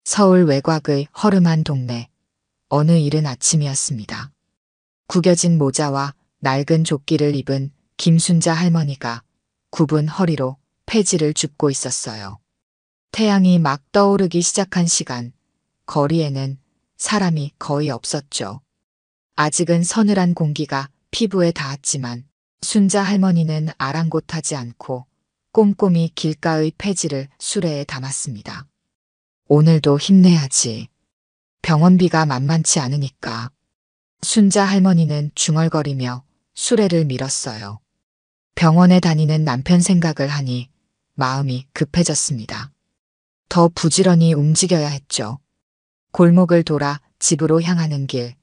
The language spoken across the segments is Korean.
서울 외곽의 허름한 동네. 어느 이른 아침이었습니다. 구겨진 모자와 낡은 조끼를 입은 김순자 할머니가 굽은 허리로 폐지를 줍고 있었어요. 태양이 막 떠오르기 시작한 시간, 거리에는 사람이 거의 없었죠. 아직은 서늘한 공기가 피부에 닿았지만 순자 할머니는 아랑곳하지 않고 꼼꼼히 길가의 폐지를 수레에 담았습니다. 오늘도 힘내야지. 병원비가 만만치 않으니까. 순자 할머니는 중얼거리며 수레를 밀었어요. 병원에 다니는 남편 생각을 하니 마음이 급해졌습니다. 더 부지런히 움직여야 했죠. 골목을 돌아 집으로 향하는 길,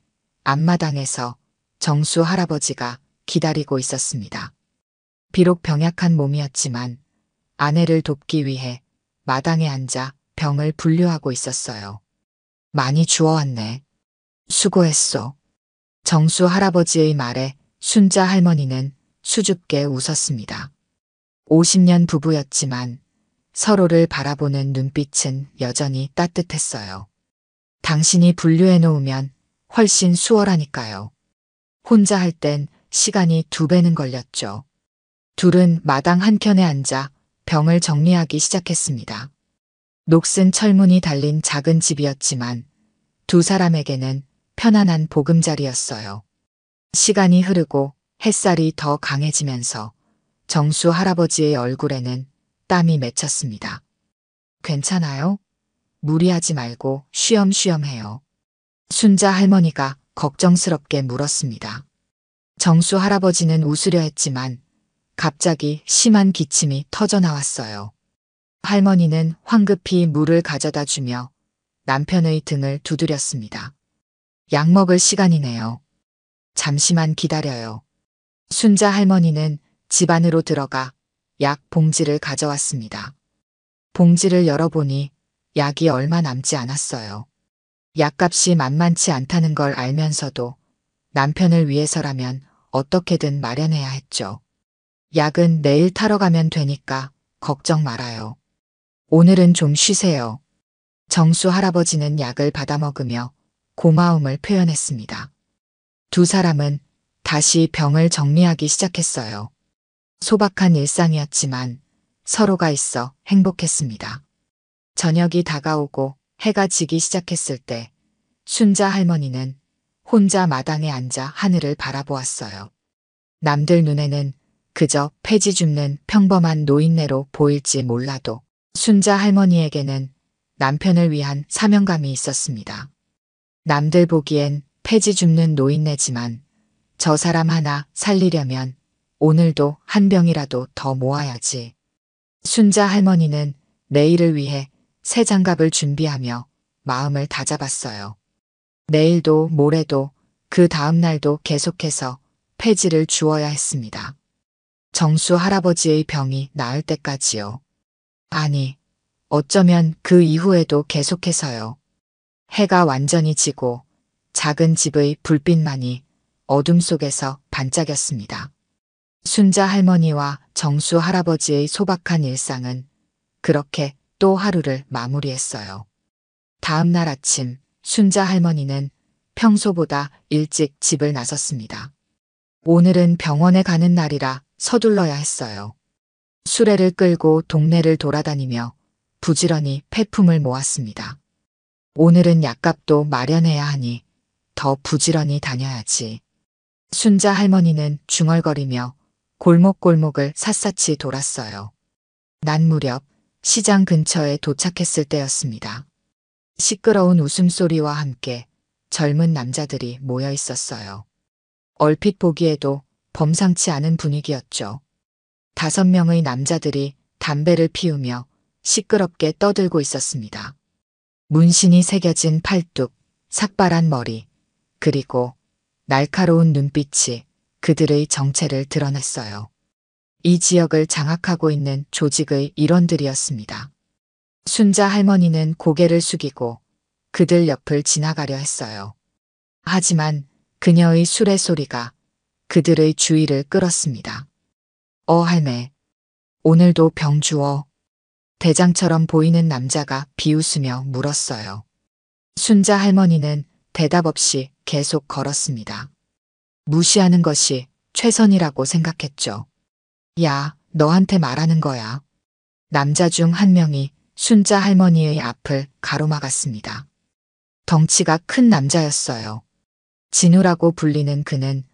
앞마당에서 정수 할아버지가 기다리고 있었습니다. 비록 병약한 몸이었지만 아내를 돕기 위해 마당에 앉아 병을 분류하고 있었어요. 많이 주워왔네. 수고했소. 정수 할아버지의 말에 순자 할머니는 수줍게 웃었습니다. 50년 부부였지만 서로를 바라보는 눈빛은 여전히 따뜻했어요. 당신이 분류해 놓으면 훨씬 수월하니까요. 혼자 할 땐 시간이 2배는 걸렸죠. 둘은 마당 한켠에 앉아 병을 정리하기 시작했습니다. 녹슨 철문이 달린 작은 집이었지만 두 사람에게는 편안한 보금자리였어요. 시간이 흐르고 햇살이 더 강해지면서 정수 할아버지의 얼굴에는 땀이 맺혔습니다. 괜찮아요? 무리하지 말고 쉬엄쉬엄 해요. 순자 할머니가 걱정스럽게 물었습니다. 정수 할아버지는 웃으려 했지만 갑자기 심한 기침이 터져 나왔어요. 할머니는 황급히 물을 가져다 주며 남편의 등을 두드렸습니다. 약 먹을 시간이네요. 잠시만 기다려요. 순자 할머니는 집 안으로 들어가 약 봉지를 가져왔습니다. 봉지를 열어보니 약이 얼마 남지 않았어요. 약값이 만만치 않다는 걸 알면서도 남편을 위해서라면 어떻게든 마련해야 했죠. 약은 내일 타러 가면 되니까 걱정 말아요. 오늘은 좀 쉬세요. 정수 할아버지는 약을 받아먹으며 고마움을 표현했습니다. 두 사람은 다시 병을 정리하기 시작했어요. 소박한 일상이었지만 서로가 있어 행복했습니다. 저녁이 다가오고 해가 지기 시작했을 때 순자 할머니는 혼자 마당에 앉아 하늘을 바라보았어요. 남들 눈에는 그저 폐지 줍는 평범한 노인네로 보일지 몰라도 순자 할머니에게는 남편을 위한 사명감이 있었습니다. 남들 보기엔 폐지 줍는 노인네지만 저 사람 하나 살리려면 오늘도 한 병이라도 더 모아야지. 순자 할머니는 내일을 위해 새 장갑을 준비하며 마음을 다잡았어요. 내일도 모레도 그 다음 날도 계속해서 폐지를 주어야 했습니다. 정수 할아버지의 병이 나을 때까지요. 아니, 어쩌면 그 이후에도 계속해서요. 해가 완전히 지고 작은 집의 불빛만이 어둠 속에서 반짝였습니다. 순자 할머니와 정수 할아버지의 소박한 일상은 그렇게 또 하루를 마무리했어요. 다음 날 아침 순자 할머니는 평소보다 일찍 집을 나섰습니다. 오늘은 병원에 가는 날이라 서둘러야 했어요. 수레를 끌고 동네를 돌아다니며 부지런히 폐품을 모았습니다. 오늘은 약값도 마련해야 하니 더 부지런히 다녀야지. 순자 할머니는 중얼거리며 골목골목을 샅샅이 돌았어요. 낮 무렵 시장 근처에 도착했을 때였습니다. 시끄러운 웃음소리와 함께 젊은 남자들이 모여 있었어요. 얼핏 보기에도 범상치 않은 분위기였죠. 5명의 남자들이 담배를 피우며 시끄럽게 떠들고 있었습니다. 문신이 새겨진 팔뚝, 삭발한 머리, 그리고 날카로운 눈빛이 그들의 정체를 드러냈어요. 이 지역을 장악하고 있는 조직의 일원들이었습니다. 순자 할머니는 고개를 숙이고 그들 옆을 지나가려 했어요. 하지만 그녀의 수레소리가 그들의 주의를 끌었습니다. 할매, 오늘도 병 주워. 대장처럼 보이는 남자가 비웃으며 물었어요. 순자 할머니는 대답 없이 계속 걸었습니다. 무시하는 것이 최선이라고 생각했죠. 야, 너한테 말하는 거야. 남자 중 한 명이 순자 할머니의 앞을 가로막았습니다. 덩치가 큰 남자였어요. 진우라고 불리는 그는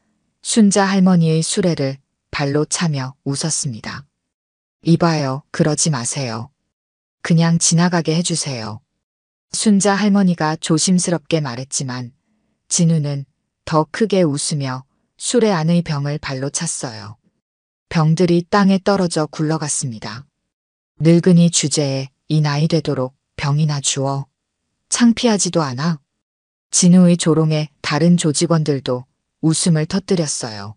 순자 할머니의 수레를 발로 차며 웃었습니다. 이봐요, 그러지 마세요. 그냥 지나가게 해주세요. 순자 할머니가 조심스럽게 말했지만 진우는 더 크게 웃으며 수레 안의 병을 발로 찼어요. 병들이 땅에 떨어져 굴러갔습니다. 늙은이 주제에 이 나이 되도록 병이나 주워. 창피하지도 않아? 진우의 조롱에 다른 조직원들도 웃음을 터뜨렸어요.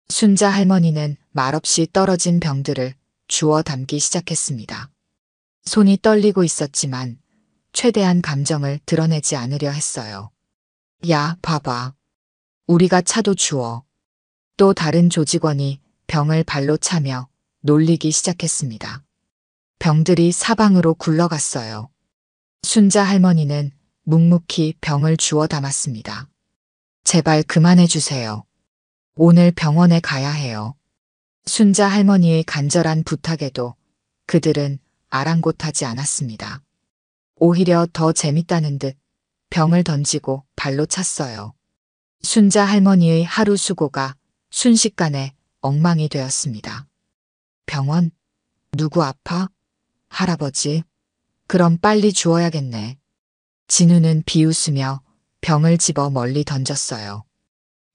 순자 할머니는 말없이 떨어진 병들을 주워 담기 시작했습니다. 손이 떨리고 있었지만 최대한 감정을 드러내지 않으려 했어요. 야, 봐봐. 우리가 차도 주워. 또 다른 조직원이 병을 발로 차며 놀리기 시작했습니다. 병들이 사방으로 굴러갔어요. 순자 할머니는 묵묵히 병을 주워 담았습니다. 제발 그만해 주세요. 오늘 병원에 가야 해요. 순자 할머니의 간절한 부탁에도 그들은 아랑곳하지 않았습니다. 오히려 더 재밌다는 듯 병을 던지고 발로 찼어요. 순자 할머니의 하루 수고가 순식간에 엉망이 되었습니다. 병원? 누구 아파? 할아버지? 그럼 빨리 주워야겠네. 진우는 비웃으며 병을 집어 멀리 던졌어요.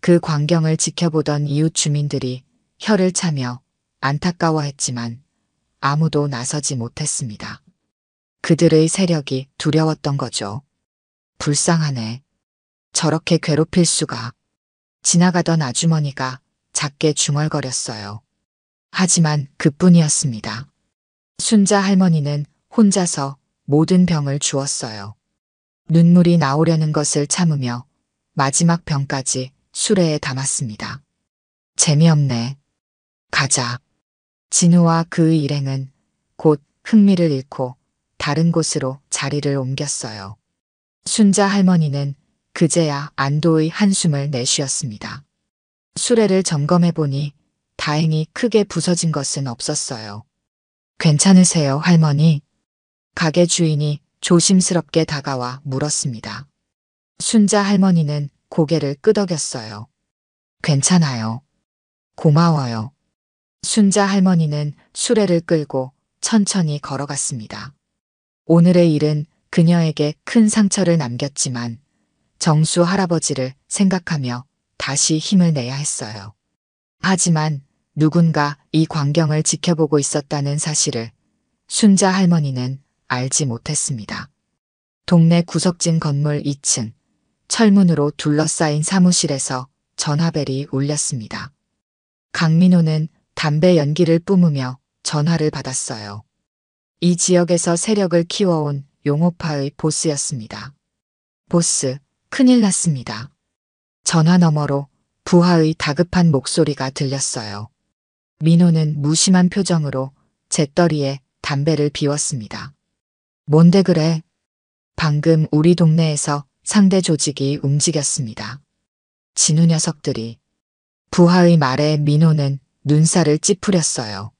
그 광경을 지켜보던 이웃 주민들이 혀를 차며 안타까워했지만 아무도 나서지 못했습니다. 그들의 세력이 두려웠던 거죠. 불쌍하네. 저렇게 괴롭힐 수가. 지나가던 아주머니가 작게 중얼거렸어요. 하지만 그뿐이었습니다. 순자 할머니는 혼자서 모든 병을 주었어요. 눈물이 나오려는 것을 참으며 마지막 병까지 수레에 담았습니다. 재미없네. 가자. 진우와 그의 일행은 곧 흥미를 잃고 다른 곳으로 자리를 옮겼어요. 순자 할머니는 그제야 안도의 한숨을 내쉬었습니다. 수레를 점검해 보니 다행히 크게 부서진 것은 없었어요. 괜찮으세요, 할머니? 가게 주인이 조심스럽게 다가와 물었습니다. 순자 할머니는 고개를 끄덕였어요. 괜찮아요. 고마워요. 순자 할머니는 수레를 끌고 천천히 걸어갔습니다. 오늘의 일은 그녀에게 큰 상처를 남겼지만 정수 할아버지를 생각하며 다시 힘을 내야 했어요. 하지만 누군가 이 광경을 지켜보고 있었다는 사실을 순자 할머니는 알지 못했습니다. 동네 구석진 건물 2층 철문으로 둘러싸인 사무실에서 전화벨이 울렸습니다. 강민호는 담배 연기를 뿜으며 전화를 받았어요. 이 지역에서 세력을 키워온 용호파의 보스였습니다. 보스, 큰일 났습니다. 전화 너머로 부하의 다급한 목소리가 들렸어요. 민호는 무심한 표정으로 재떨이에 담배를 비웠습니다. 뭔데 그래? 방금 우리 동네에서 상대 조직이 움직였습니다. 진우 녀석들이. 부하의 말에 민호는 눈살을 찌푸렸어요.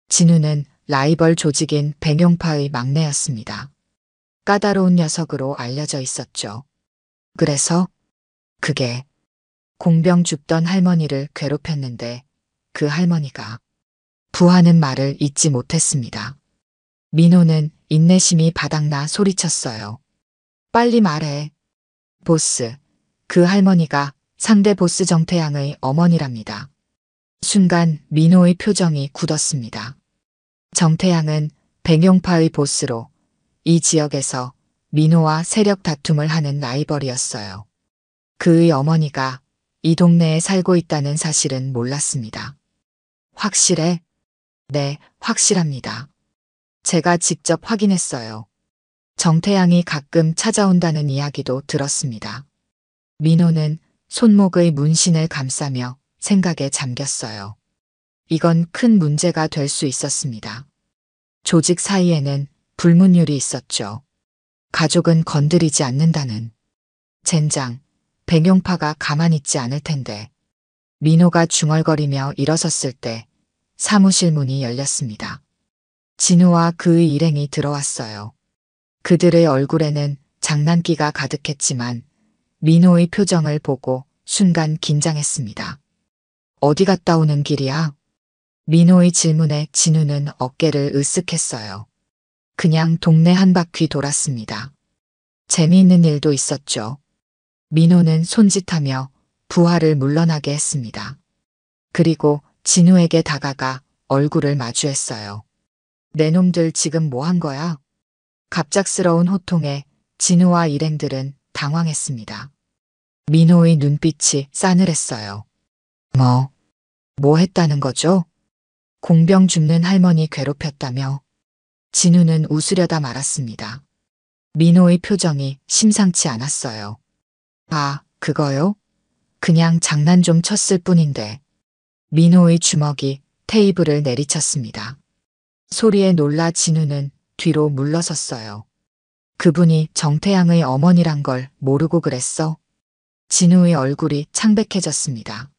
진우는 라이벌 조직인 백용파의 막내였습니다. 까다로운 녀석으로 알려져 있었죠. 그래서 그게 공병 줍던 할머니를 괴롭혔는데 그 할머니가 부하는 말을 잊지 못했습니다. 민호는 인내심이 바닥나 소리쳤어요. 빨리 말해. 보스, 그 할머니가 상대 보스 정태양의 어머니랍니다. 순간 민호의 표정이 굳었습니다. 정태양은 백용파의 보스로 이 지역에서 민호와 세력 다툼을 하는 라이벌이었어요. 그의 어머니가 이 동네에 살고 있다는 사실은 몰랐습니다. 확실해? 네, 확실합니다. 제가 직접 확인했어요. 정태양이 가끔 찾아온다는 이야기도 들었습니다. 민호는 손목의 문신을 감싸며 생각에 잠겼어요. 이건 큰 문제가 될 수 있었습니다. 조직 사이에는 불문율이 있었죠. 가족은 건드리지 않는다는. 젠장, 백용파가 가만히 있지 않을 텐데. 민호가 중얼거리며 일어섰을 때 사무실 문이 열렸습니다. 진우와 그의 일행이 들어왔어요. 그들의 얼굴에는 장난기가 가득했지만 민호의 표정을 보고 순간 긴장했습니다. 어디 갔다 오는 길이야? 민호의 질문에 진우는 어깨를 으쓱했어요. 그냥 동네 한 바퀴 돌았습니다. 재미있는 일도 있었죠. 민호는 손짓하며 부하를 물러나게 했습니다. 그리고 진우에게 다가가 얼굴을 마주했어요. 내 놈들 지금 뭐 한 거야? 갑작스러운 호통에 진우와 일행들은 당황했습니다. 민호의 눈빛이 싸늘했어요. 뭐 했다는 거죠? 공병 줍는 할머니 괴롭혔다며. 진우는 웃으려다 말았습니다. 민호의 표정이 심상치 않았어요. 아, 그거요? 그냥 장난 좀 쳤을 뿐인데. 민호의 주먹이 테이블을 내리쳤습니다. 소리에 놀라 진우는 뒤로 물러섰어요. 그분이 정태양의 어머니란 걸 모르고 그랬어? 진우의 얼굴이 창백해졌습니다.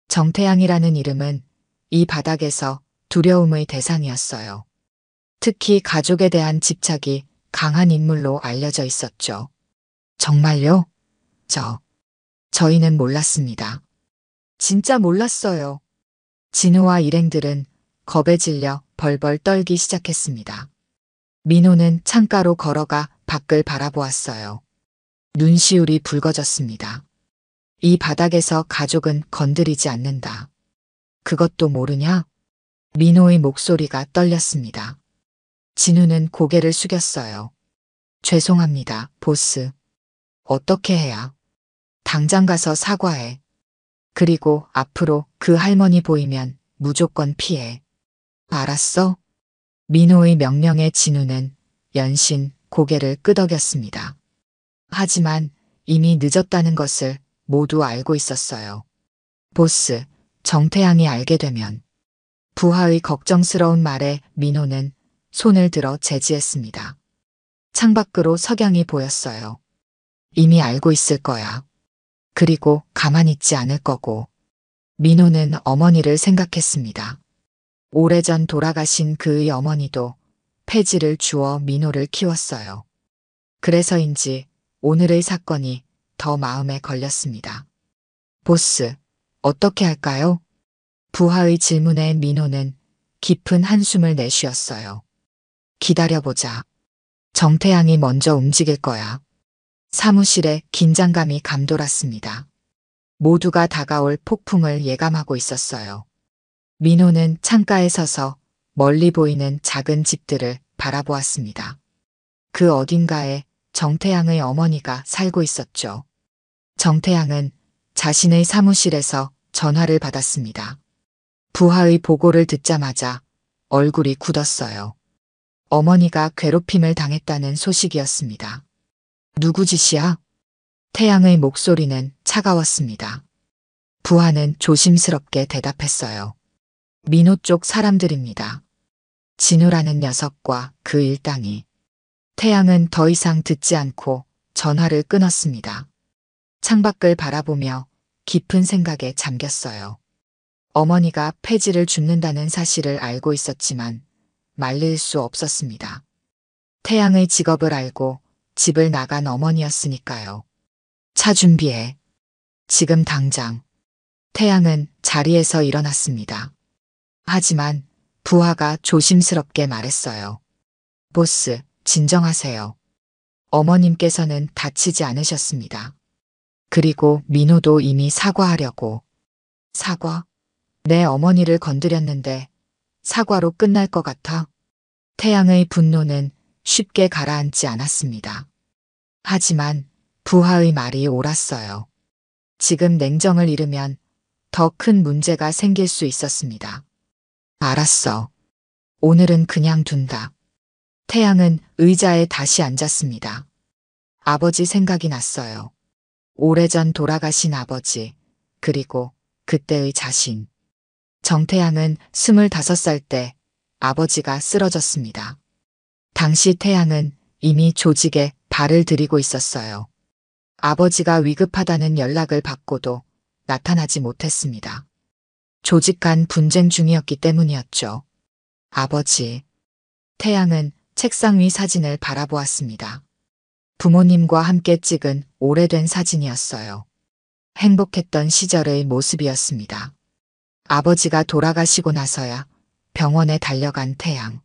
정태양이라는 이름은 이 바닥에서 두려움의 대상이었어요. 특히 가족에 대한 집착이 강한 인물로 알려져 있었죠. 정말요? 저희는 몰랐습니다. 진짜 몰랐어요. 진우와 일행들은 겁에 질려 벌벌 떨기 시작했습니다. 민호는 창가로 걸어가 밖을 바라보았어요. 눈시울이 붉어졌습니다. 이 바닥에서 가족은 건드리지 않는다. 그것도 모르냐? 민호의 목소리가 떨렸습니다. 진우는 고개를 숙였어요. 죄송합니다, 보스. 어떻게 해야? 당장 가서 사과해. 그리고 앞으로 그 할머니 보이면 무조건 피해. 알았어? 민호의 명령에 진우는 연신 고개를 끄덕였습니다. 하지만 이미 늦었다는 것을 모두 알고 있었어요. 보스, 정태양이 알게 되면. 부하의 걱정스러운 말에 민호는 손을 들어 제지했습니다. 창밖으로 석양이 보였어요. 이미 알고 있을 거야. 그리고 가만히 있지 않을 거고. 민호는 어머니를 생각했습니다. 오래전 돌아가신 그의 어머니도 폐지를 주어 민호를 키웠어요. 그래서인지 오늘의 사건이 더 마음에 걸렸습니다. 보스, 어떻게 할까요? 부하의 질문에 민호는 깊은 한숨을 내쉬었어요. 기다려보자. 정태양이 먼저 움직일 거야. 사무실에 긴장감이 감돌았습니다. 모두가 다가올 폭풍을 예감하고 있었어요. 민호는 창가에 서서 멀리 보이는 작은 집들을 바라보았습니다. 그 어딘가에 정태양의 어머니가 살고 있었죠. 정태양은 자신의 사무실에서 전화를 받았습니다. 부하의 보고를 듣자마자 얼굴이 굳었어요. 어머니가 괴롭힘을 당했다는 소식이었습니다. 누구 짓이야? 태양의 목소리는 차가웠습니다. 부하는 조심스럽게 대답했어요. 민호 쪽 사람들입니다. 진우라는 녀석과 그 일당이. 태양은 더 이상 듣지 않고 전화를 끊었습니다. 창밖을 바라보며 깊은 생각에 잠겼어요. 어머니가 폐지를 줍는다는 사실을 알고 있었지만 말릴 수 없었습니다. 태양의 직업을 알고 집을 나간 어머니였으니까요. 차 준비해. 지금 당장. 태양은 자리에서 일어났습니다. 하지만 부하가 조심스럽게 말했어요. 보스, 진정하세요. 어머님께서는 다치지 않으셨습니다. 그리고 민호도 이미 사과하려고. 사과? 내 어머니를 건드렸는데 사과로 끝날 것 같아? 태양의 분노는 쉽게 가라앉지 않았습니다. 하지만 부하의 말이 옳았어요. 지금 냉정을 잃으면 더 큰 문제가 생길 수 있었습니다. 알았어. 오늘은 그냥 둔다. 태양은 의자에 다시 앉았습니다. 아버지 생각이 났어요. 오래전 돌아가신 아버지, 그리고 그때의 자신. 정태양은 25살 때 아버지가 쓰러졌습니다. 당시 태양은 이미 조직에 발을 들이고 있었어요. 아버지가 위급하다는 연락을 받고도 나타나지 못했습니다. 조직 간 분쟁 중이었기 때문이었죠. 아버지. 태양은 책상 위 사진을 바라보았습니다. 부모님과 함께 찍은 오래된 사진이었어요. 행복했던 시절의 모습이었습니다. 아버지가 돌아가시고 나서야 병원에 달려간 태양.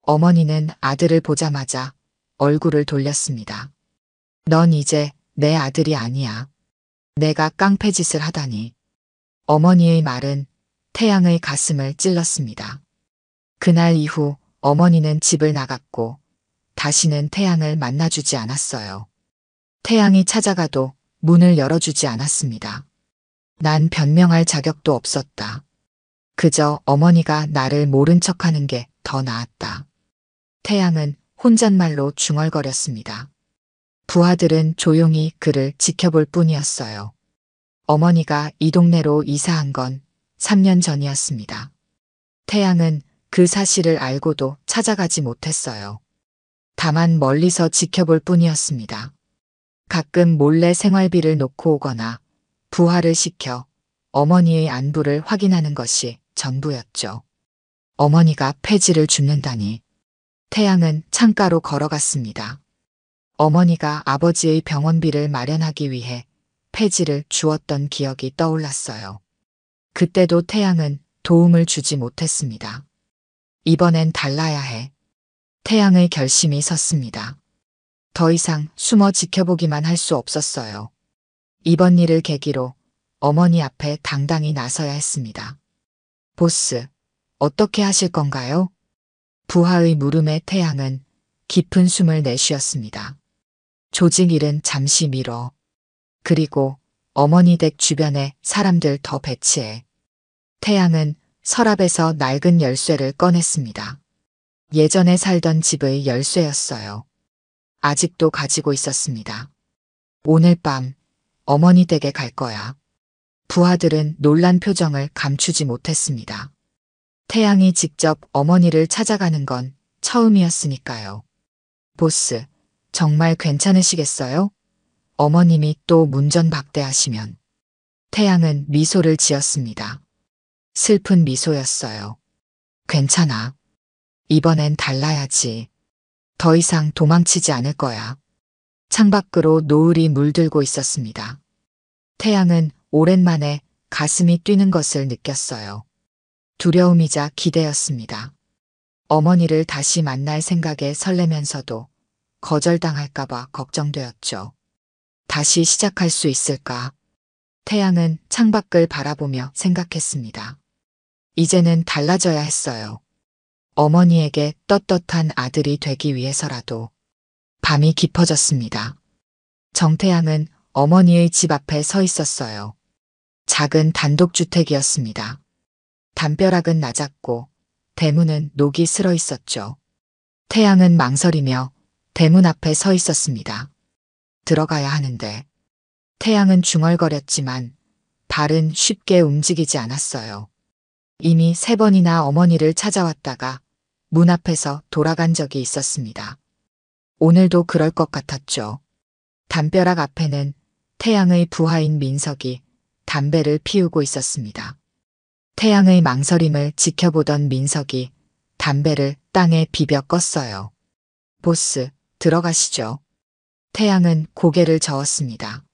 어머니는 아들을 보자마자 얼굴을 돌렸습니다. 넌 이제 내 아들이 아니야. 내가 깡패짓을 하다니. 어머니의 말은 태양의 가슴을 찔렀습니다. 그날 이후 어머니는 집을 나갔고 다시는 태양을 만나주지 않았어요. 태양이 찾아가도 문을 열어주지 않았습니다. 난 변명할 자격도 없었다. 그저 어머니가 나를 모른 척하는 게 더 나았다. 태양은 혼잣말로 중얼거렸습니다. 부하들은 조용히 그를 지켜볼 뿐이었어요. 어머니가 이 동네로 이사한 건 3년 전이었습니다. 태양은 그 사실을 알고도 찾아가지 못했어요. 다만 멀리서 지켜볼 뿐이었습니다. 가끔 몰래 생활비를 놓고 오거나 부하를 시켜 어머니의 안부를 확인하는 것이 전부였죠. 어머니가 폐지를 줍는다니. 태양은 창가로 걸어갔습니다. 어머니가 아버지의 병원비를 마련하기 위해 폐지를 주었던 기억이 떠올랐어요. 그때도 태양은 도움을 주지 못했습니다. 이번엔 달라야 해. 태양의 결심이 섰습니다. 더 이상 숨어 지켜보기만 할 수 없었어요. 이번 일을 계기로 어머니 앞에 당당히 나서야 했습니다. 보스, 어떻게 하실 건가요? 부하의 물음에 태양은 깊은 숨을 내쉬었습니다. 조직 일은 잠시 미뤄. 그리고 어머니 댁 주변에 사람들 더 배치해. 태양은 서랍에서 낡은 열쇠를 꺼냈습니다. 예전에 살던 집의 열쇠였어요. 아직도 가지고 있었습니다. 오늘 밤 어머니 댁에 갈 거야. 부하들은 놀란 표정을 감추지 못했습니다. 태양이 직접 어머니를 찾아가는 건 처음이었으니까요. 보스, 정말 괜찮으시겠어요? 어머님이 또 문전박대하시면. 태양은 미소를 지었습니다. 슬픈 미소였어요. 괜찮아. 이번엔 달라야지. 더 이상 도망치지 않을 거야. 창밖으로 노을이 물들고 있었습니다. 태양은 오랜만에 가슴이 뛰는 것을 느꼈어요. 두려움이자 기대였습니다. 어머니를 다시 만날 생각에 설레면서도 거절당할까봐 걱정되었죠. 다시 시작할 수 있을까? 태양은 창밖을 바라보며 생각했습니다. 이제는 달라져야 했어요. 어머니에게 떳떳한 아들이 되기 위해서라도. 밤이 깊어졌습니다. 정태양은 어머니의 집 앞에 서 있었어요. 작은 단독주택이었습니다. 담벼락은 낮았고 대문은 녹이 슬어 있었죠. 태양은 망설이며 대문 앞에 서 있었습니다. 들어가야 하는데. 태양은 중얼거렸지만 발은 쉽게 움직이지 않았어요. 이미 3번이나 어머니를 찾아왔다가 문 앞에서 돌아간 적이 있었습니다. 오늘도 그럴 것 같았죠. 담벼락 앞에는 태양의 부하인 민석이 담배를 피우고 있었습니다. 태양의 망설임을 지켜보던 민석이 담배를 땅에 비벼 껐어요. 보스, 들어가시죠. 태양은 고개를 저었습니다.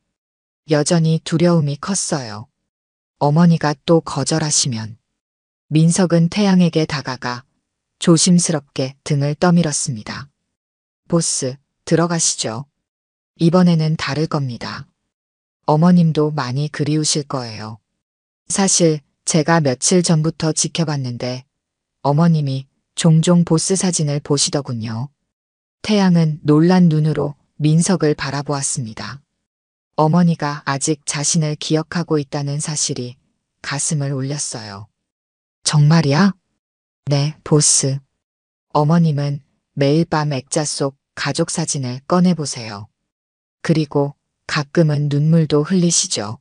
여전히 두려움이 컸어요. 어머니가 또 거절하시면. 민석은 태양에게 다가가 조심스럽게 등을 떠밀었습니다. 보스, 들어가시죠. 이번에는 다를 겁니다. 어머님도 많이 그리우실 거예요. 사실 제가 며칠 전부터 지켜봤는데 어머님이 종종 보스 사진을 보시더군요. 태양은 놀란 눈으로 민석을 바라보았습니다. 어머니가 아직 자신을 기억하고 있다는 사실이 가슴을 울렸어요. 정말이야? 네, 보스. 어머님은 매일 밤 액자 속 가족 사진을 꺼내보세요. 그리고 가끔은 눈물도 흘리시죠.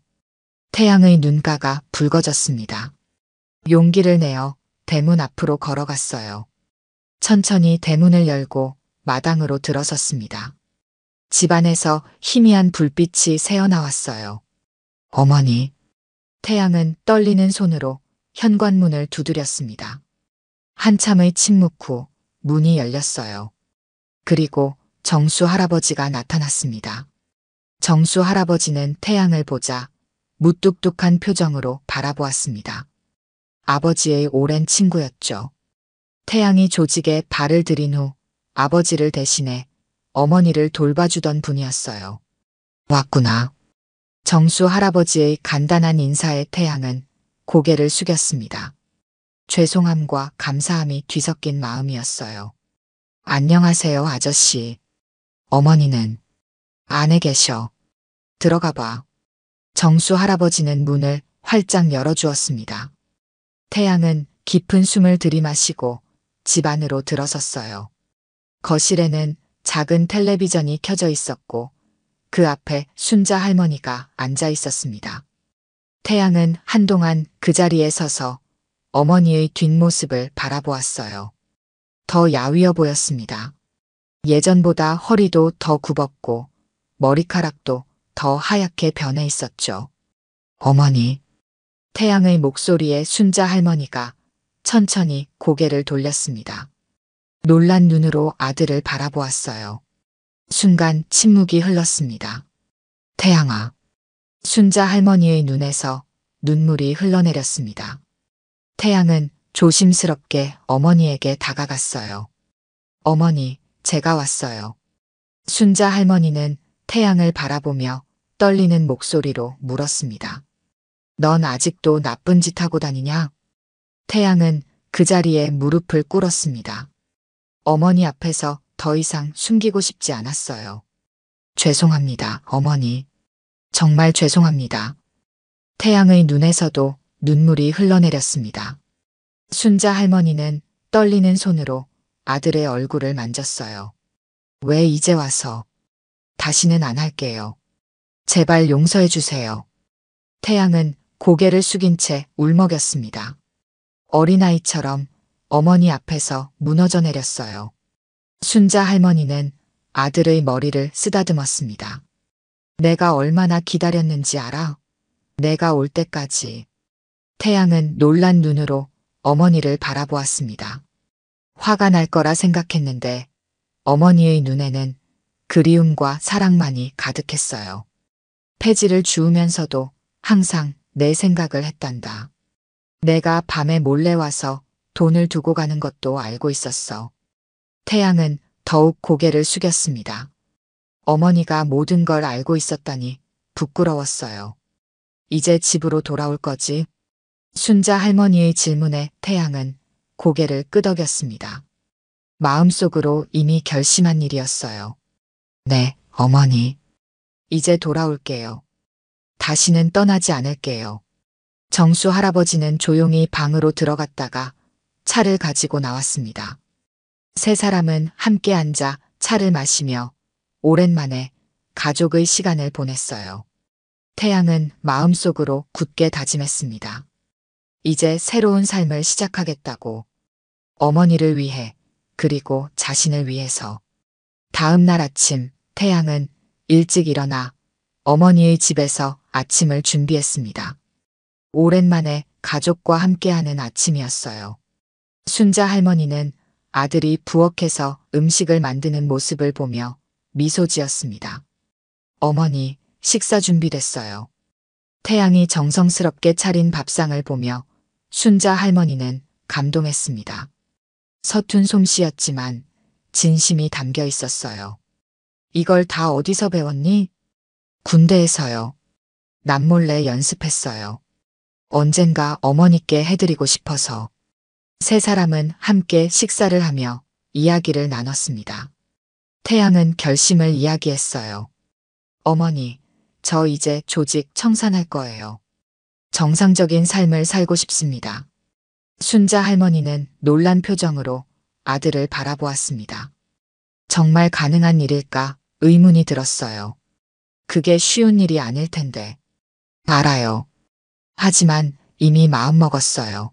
태양의 눈가가 붉어졌습니다. 용기를 내어 대문 앞으로 걸어갔어요. 천천히 대문을 열고 마당으로 들어섰습니다. 집안에서 희미한 불빛이 새어나왔어요. 어머니. 태양은 떨리는 손으로 현관문을 두드렸습니다. 한참의 침묵 후 문이 열렸어요. 그리고 정수 할아버지가 나타났습니다. 정수 할아버지는 태양을 보자 무뚝뚝한 표정으로 바라보았습니다. 아버지의 오랜 친구였죠. 태양이 조직에 발을 들인 후 아버지를 대신해 어머니를 돌봐주던 분이었어요. 왔구나. 정수 할아버지의 간단한 인사에 태양은 고개를 숙였습니다. 죄송함과 감사함이 뒤섞인 마음이었어요. 안녕하세요, 아저씨. 어머니는 안에 계셔. 들어가 봐. 정수 할아버지는 문을 활짝 열어주었습니다. 태양은 깊은 숨을 들이마시고 집 안으로 들어섰어요. 거실에는 작은 텔레비전이 켜져 있었고 그 앞에 순자 할머니가 앉아 있었습니다. 태양은 한동안 그 자리에 서서 어머니의 뒷모습을 바라보았어요. 더 야위어 보였습니다. 예전보다 허리도 더 굽었고 머리카락도 더 하얗게 변해 있었죠. 어머니. 태양의 목소리에 순자 할머니가 천천히 고개를 돌렸습니다. 놀란 눈으로 아들을 바라보았어요. 순간 침묵이 흘렀습니다. 태양아. 순자 할머니의 눈에서 눈물이 흘러내렸습니다. 태양은 조심스럽게 어머니에게 다가갔어요. 어머니, 제가 왔어요. 순자 할머니는 태양을 바라보며 떨리는 목소리로 물었습니다. 넌 아직도 나쁜 짓 하고 다니냐? 태양은 그 자리에 무릎을 꿇었습니다. 어머니 앞에서 더 이상 숨기고 싶지 않았어요. 죄송합니다, 어머니. 정말 죄송합니다. 태양의 눈에서도 눈물이 흘러내렸습니다. 순자 할머니는 떨리는 손으로 아들의 얼굴을 만졌어요. 왜 이제 와서? 다시는 안 할게요. 제발 용서해 주세요. 태양은 고개를 숙인 채 울먹였습니다. 어린아이처럼 어머니 앞에서 무너져 내렸어요. 순자 할머니는 아들의 머리를 쓰다듬었습니다. 내가 얼마나 기다렸는지 알아? 내가 올 때까지. 태양은 놀란 눈으로 어머니를 바라보았습니다. 화가 날 거라 생각했는데 어머니의 눈에는 그리움과 사랑만이 가득했어요. 폐지를 주우면서도 항상 내 생각을 했단다. 내가 밤에 몰래 와서 돈을 두고 가는 것도 알고 있었어. 태양은 더욱 고개를 숙였습니다. 어머니가 모든 걸 알고 있었다니 부끄러웠어요. 이제 집으로 돌아올 거지? 순자 할머니의 질문에 태양은 고개를 끄덕였습니다. 마음속으로 이미 결심한 일이었어요. 네, 어머니. 이제 돌아올게요. 다시는 떠나지 않을게요. 정수 할아버지는 조용히 방으로 들어갔다가 차를 가지고 나왔습니다. 세 사람은 함께 앉아 차를 마시며 오랜만에 가족의 시간을 보냈어요. 태양은 마음속으로 굳게 다짐했습니다. 이제 새로운 삶을 시작하겠다고. 어머니를 위해, 그리고 자신을 위해서. 다음 날 아침, 태양은 일찍 일어나 어머니의 집에서 아침을 준비했습니다. 오랜만에 가족과 함께하는 아침이었어요. 순자 할머니는 아들이 부엌에서 음식을 만드는 모습을 보며 미소 지었습니다. 어머니, 식사 준비됐어요. 태양이 정성스럽게 차린 밥상을 보며 순자 할머니는 감동했습니다. 서툰 솜씨였지만 진심이 담겨 있었어요. 이걸 다 어디서 배웠니? 군대에서요. 남몰래 연습했어요. 언젠가 어머니께 해드리고 싶어서. 세 사람은 함께 식사를 하며 이야기를 나눴습니다. 태양은 결심을 이야기했어요. 어머니, 저 이제 조직 청산할 거예요. 정상적인 삶을 살고 싶습니다. 순자 할머니는 놀란 표정으로 아들을 바라보았습니다. 정말 가능한 일일까 의문이 들었어요. 그게 쉬운 일이 아닐 텐데. 알아요. 하지만 이미 마음먹었어요.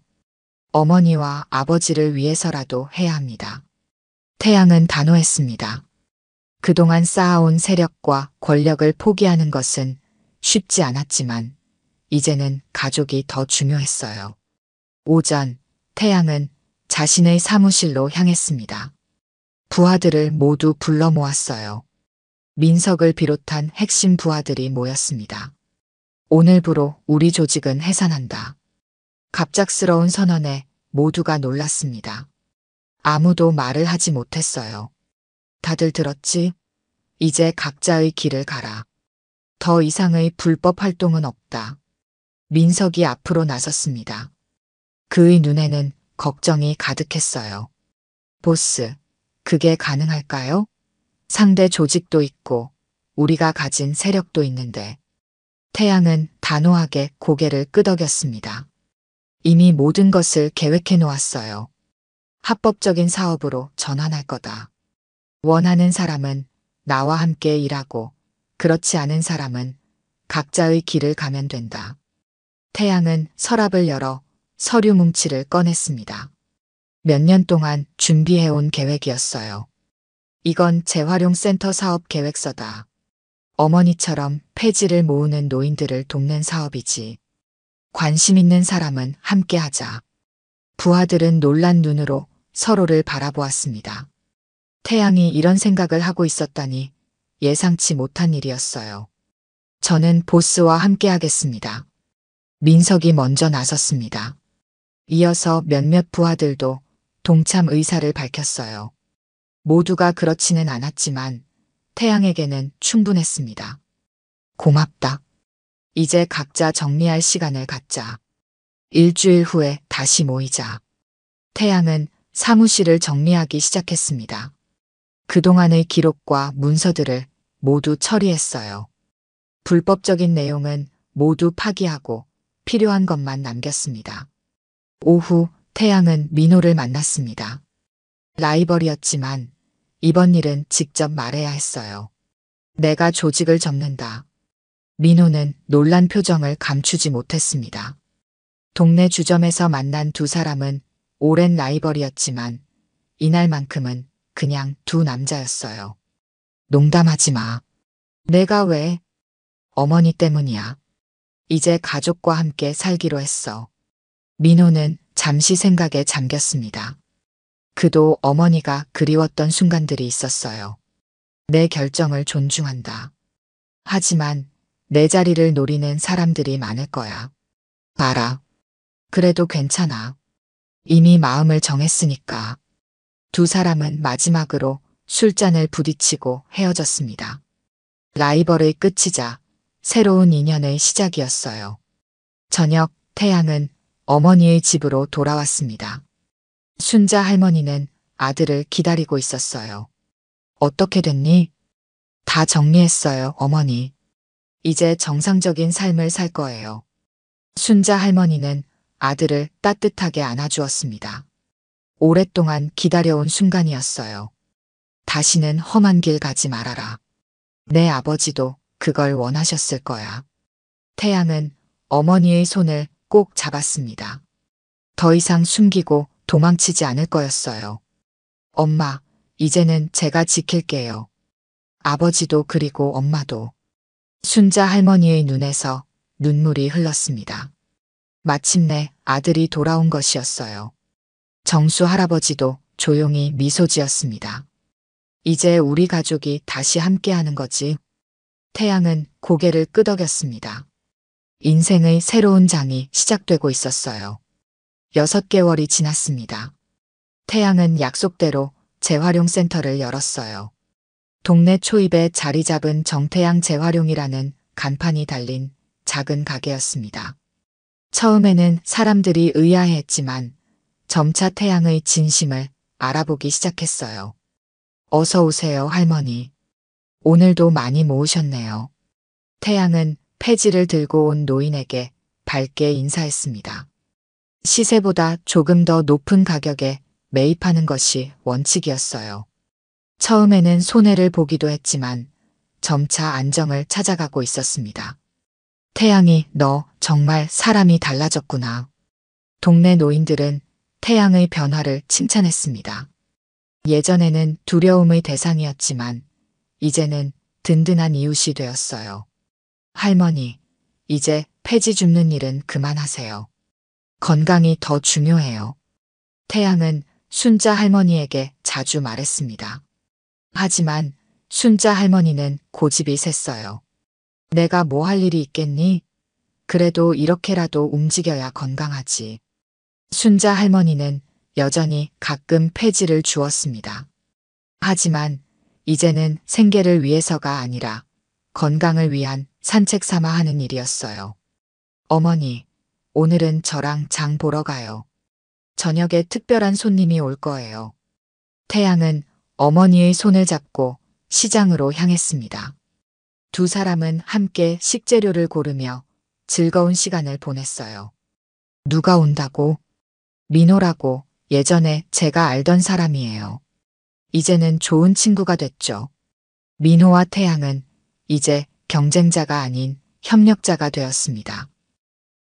어머니와 아버지를 위해서라도 해야 합니다. 태양은 단호했습니다. 그동안 쌓아온 세력과 권력을 포기하는 것은 쉽지 않았지만 이제는 가족이 더 중요했어요. 오전, 태양은 자신의 사무실로 향했습니다. 부하들을 모두 불러 모았어요. 민석을 비롯한 핵심 부하들이 모였습니다. 오늘부로 우리 조직은 해산한다. 갑작스러운 선언에 모두가 놀랐습니다. 아무도 말을 하지 못했어요. 다들 들었지? 이제 각자의 길을 가라. 더 이상의 불법 활동은 없다. 민석이 앞으로 나섰습니다. 그의 눈에는 걱정이 가득했어요. 보스, 그게 가능할까요? 상대 조직도 있고 우리가 가진 세력도 있는데. 태양은 단호하게 고개를 끄덕였습니다. 이미 모든 것을 계획해 놓았어요. 합법적인 사업으로 전환할 거다. 원하는 사람은 나와 함께 일하고 그렇지 않은 사람은 각자의 길을 가면 된다. 태양은 서랍을 열어 서류 뭉치를 꺼냈습니다. 몇 년 동안 준비해온 계획이었어요. 이건 재활용센터 사업 계획서다. 어머니처럼 폐지를 모으는 노인들을 돕는 사업이지. 관심 있는 사람은 함께 하자. 부하들은 놀란 눈으로 서로를 바라보았습니다. 태양이 이런 생각을 하고 있었다니 예상치 못한 일이었어요. 저는 보스와 함께 하겠습니다. 민석이 먼저 나섰습니다. 이어서 몇몇 부하들도 동참 의사를 밝혔어요. 모두가 그렇지는 않았지만 태양에게는 충분했습니다. 고맙다. 이제 각자 정리할 시간을 갖자. 일주일 후에 다시 모이자. 태양은 사무실을 정리하기 시작했습니다. 그동안의 기록과 문서들을 모두 처리했어요. 불법적인 내용은 모두 파기하고 필요한 것만 남겼습니다. 오후 태양은 민호를 만났습니다. 라이벌이었지만 이번 일은 직접 말해야 했어요. 내가 조직을 접는다. 민호는 놀란 표정을 감추지 못했습니다. 동네 주점에서 만난 두 사람은 오랜 라이벌이었지만 이날만큼은 그냥 두 남자였어요. 농담하지 마. 내가 왜? 어머니 때문이야. 이제 가족과 함께 살기로 했어. 민호는 잠시 생각에 잠겼습니다. 그도 어머니가 그리웠던 순간들이 있었어요. 내 결정을 존중한다. 하지만 내 자리를 노리는 사람들이 많을 거야. 알아. 그래도 괜찮아. 이미 마음을 정했으니까. 두 사람은 마지막으로 술잔을 부딪히고 헤어졌습니다. 라이벌의 끝이자 새로운 인연의 시작이었어요. 저녁 태양은 어머니의 집으로 돌아왔습니다. 순자 할머니는 아들을 기다리고 있었어요. 어떻게 됐니? 다 정리했어요, 어머니. 이제 정상적인 삶을 살 거예요. 순자 할머니는 아들을 따뜻하게 안아주었습니다. 오랫동안 기다려온 순간이었어요. 다시는 험한 길 가지 말아라. 내 아버지도 그걸 원하셨을 거야. 태양은 어머니의 손을 꼭 잡았습니다. 더 이상 숨기고 도망치지 않을 거였어요. 엄마, 이제는 제가 지킬게요. 아버지도 그리고 엄마도. 순자 할머니의 눈에서 눈물이 흘렀습니다. 마침내 아들이 돌아온 것이었어요. 정수 할아버지도 조용히 미소 지었습니다. 이제 우리 가족이 다시 함께하는 거지. 태양은 고개를 끄덕였습니다. 인생의 새로운 장이 시작되고 있었어요. 6개월이 지났습니다. 태양은 약속대로 재활용센터를 열었어요. 동네 초입에 자리 잡은 정태양 재활용이라는 간판이 달린 작은 가게였습니다. 처음에는 사람들이 의아해했지만 점차 태양의 진심을 알아보기 시작했어요. 어서 오세요, 할머니. 오늘도 많이 모으셨네요. 태양은 폐지를 들고 온 노인에게 밝게 인사했습니다. 시세보다 조금 더 높은 가격에 매입하는 것이 원칙이었어요. 처음에는 손해를 보기도 했지만 점차 안정을 찾아가고 있었습니다. 태양이 너 정말 사람이 달라졌구나. 동네 노인들은 태양의 변화를 칭찬했습니다. 예전에는 두려움의 대상이었지만 이제는 든든한 이웃이 되었어요. 할머니, 이제 폐지 줍는 일은 그만하세요. 건강이 더 중요해요. 태양은 순자 할머니에게 자주 말했습니다. 하지만 순자 할머니는 고집이 셌어요. 내가 뭐 할 일이 있겠니? 그래도 이렇게라도 움직여야 건강하지. 순자 할머니는 여전히 가끔 폐지를 주었습니다. 하지만 이제는 생계를 위해서가 아니라 건강을 위한 산책 삼아 하는 일이었어요. 어머니, 오늘은 저랑 장 보러 가요. 저녁에 특별한 손님이 올 거예요. 태양은 어머니의 손을 잡고 시장으로 향했습니다. 두 사람은 함께 식재료를 고르며 즐거운 시간을 보냈어요. 누가 온다고? 민호라고 예전에 제가 알던 사람이에요. 이제는 좋은 친구가 됐죠. 민호와 태양은 이제 경쟁자가 아닌 협력자가 되었습니다.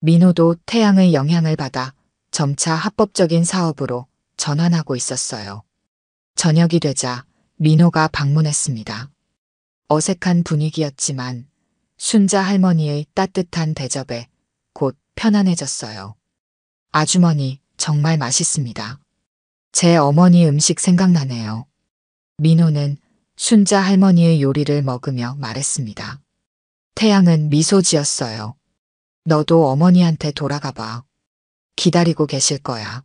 민호도 태양의 영향을 받아 점차 합법적인 사업으로 전환하고 있었어요. 저녁이 되자 민호가 방문했습니다. 어색한 분위기였지만 순자 할머니의 따뜻한 대접에 곧 편안해졌어요. 아주머니, 정말 맛있습니다. 제 어머니 음식 생각나네요. 민호는 순자 할머니의 요리를 먹으며 말했습니다. 태양은 미소 지었어요. 너도 어머니한테 돌아가 봐. 기다리고 계실 거야.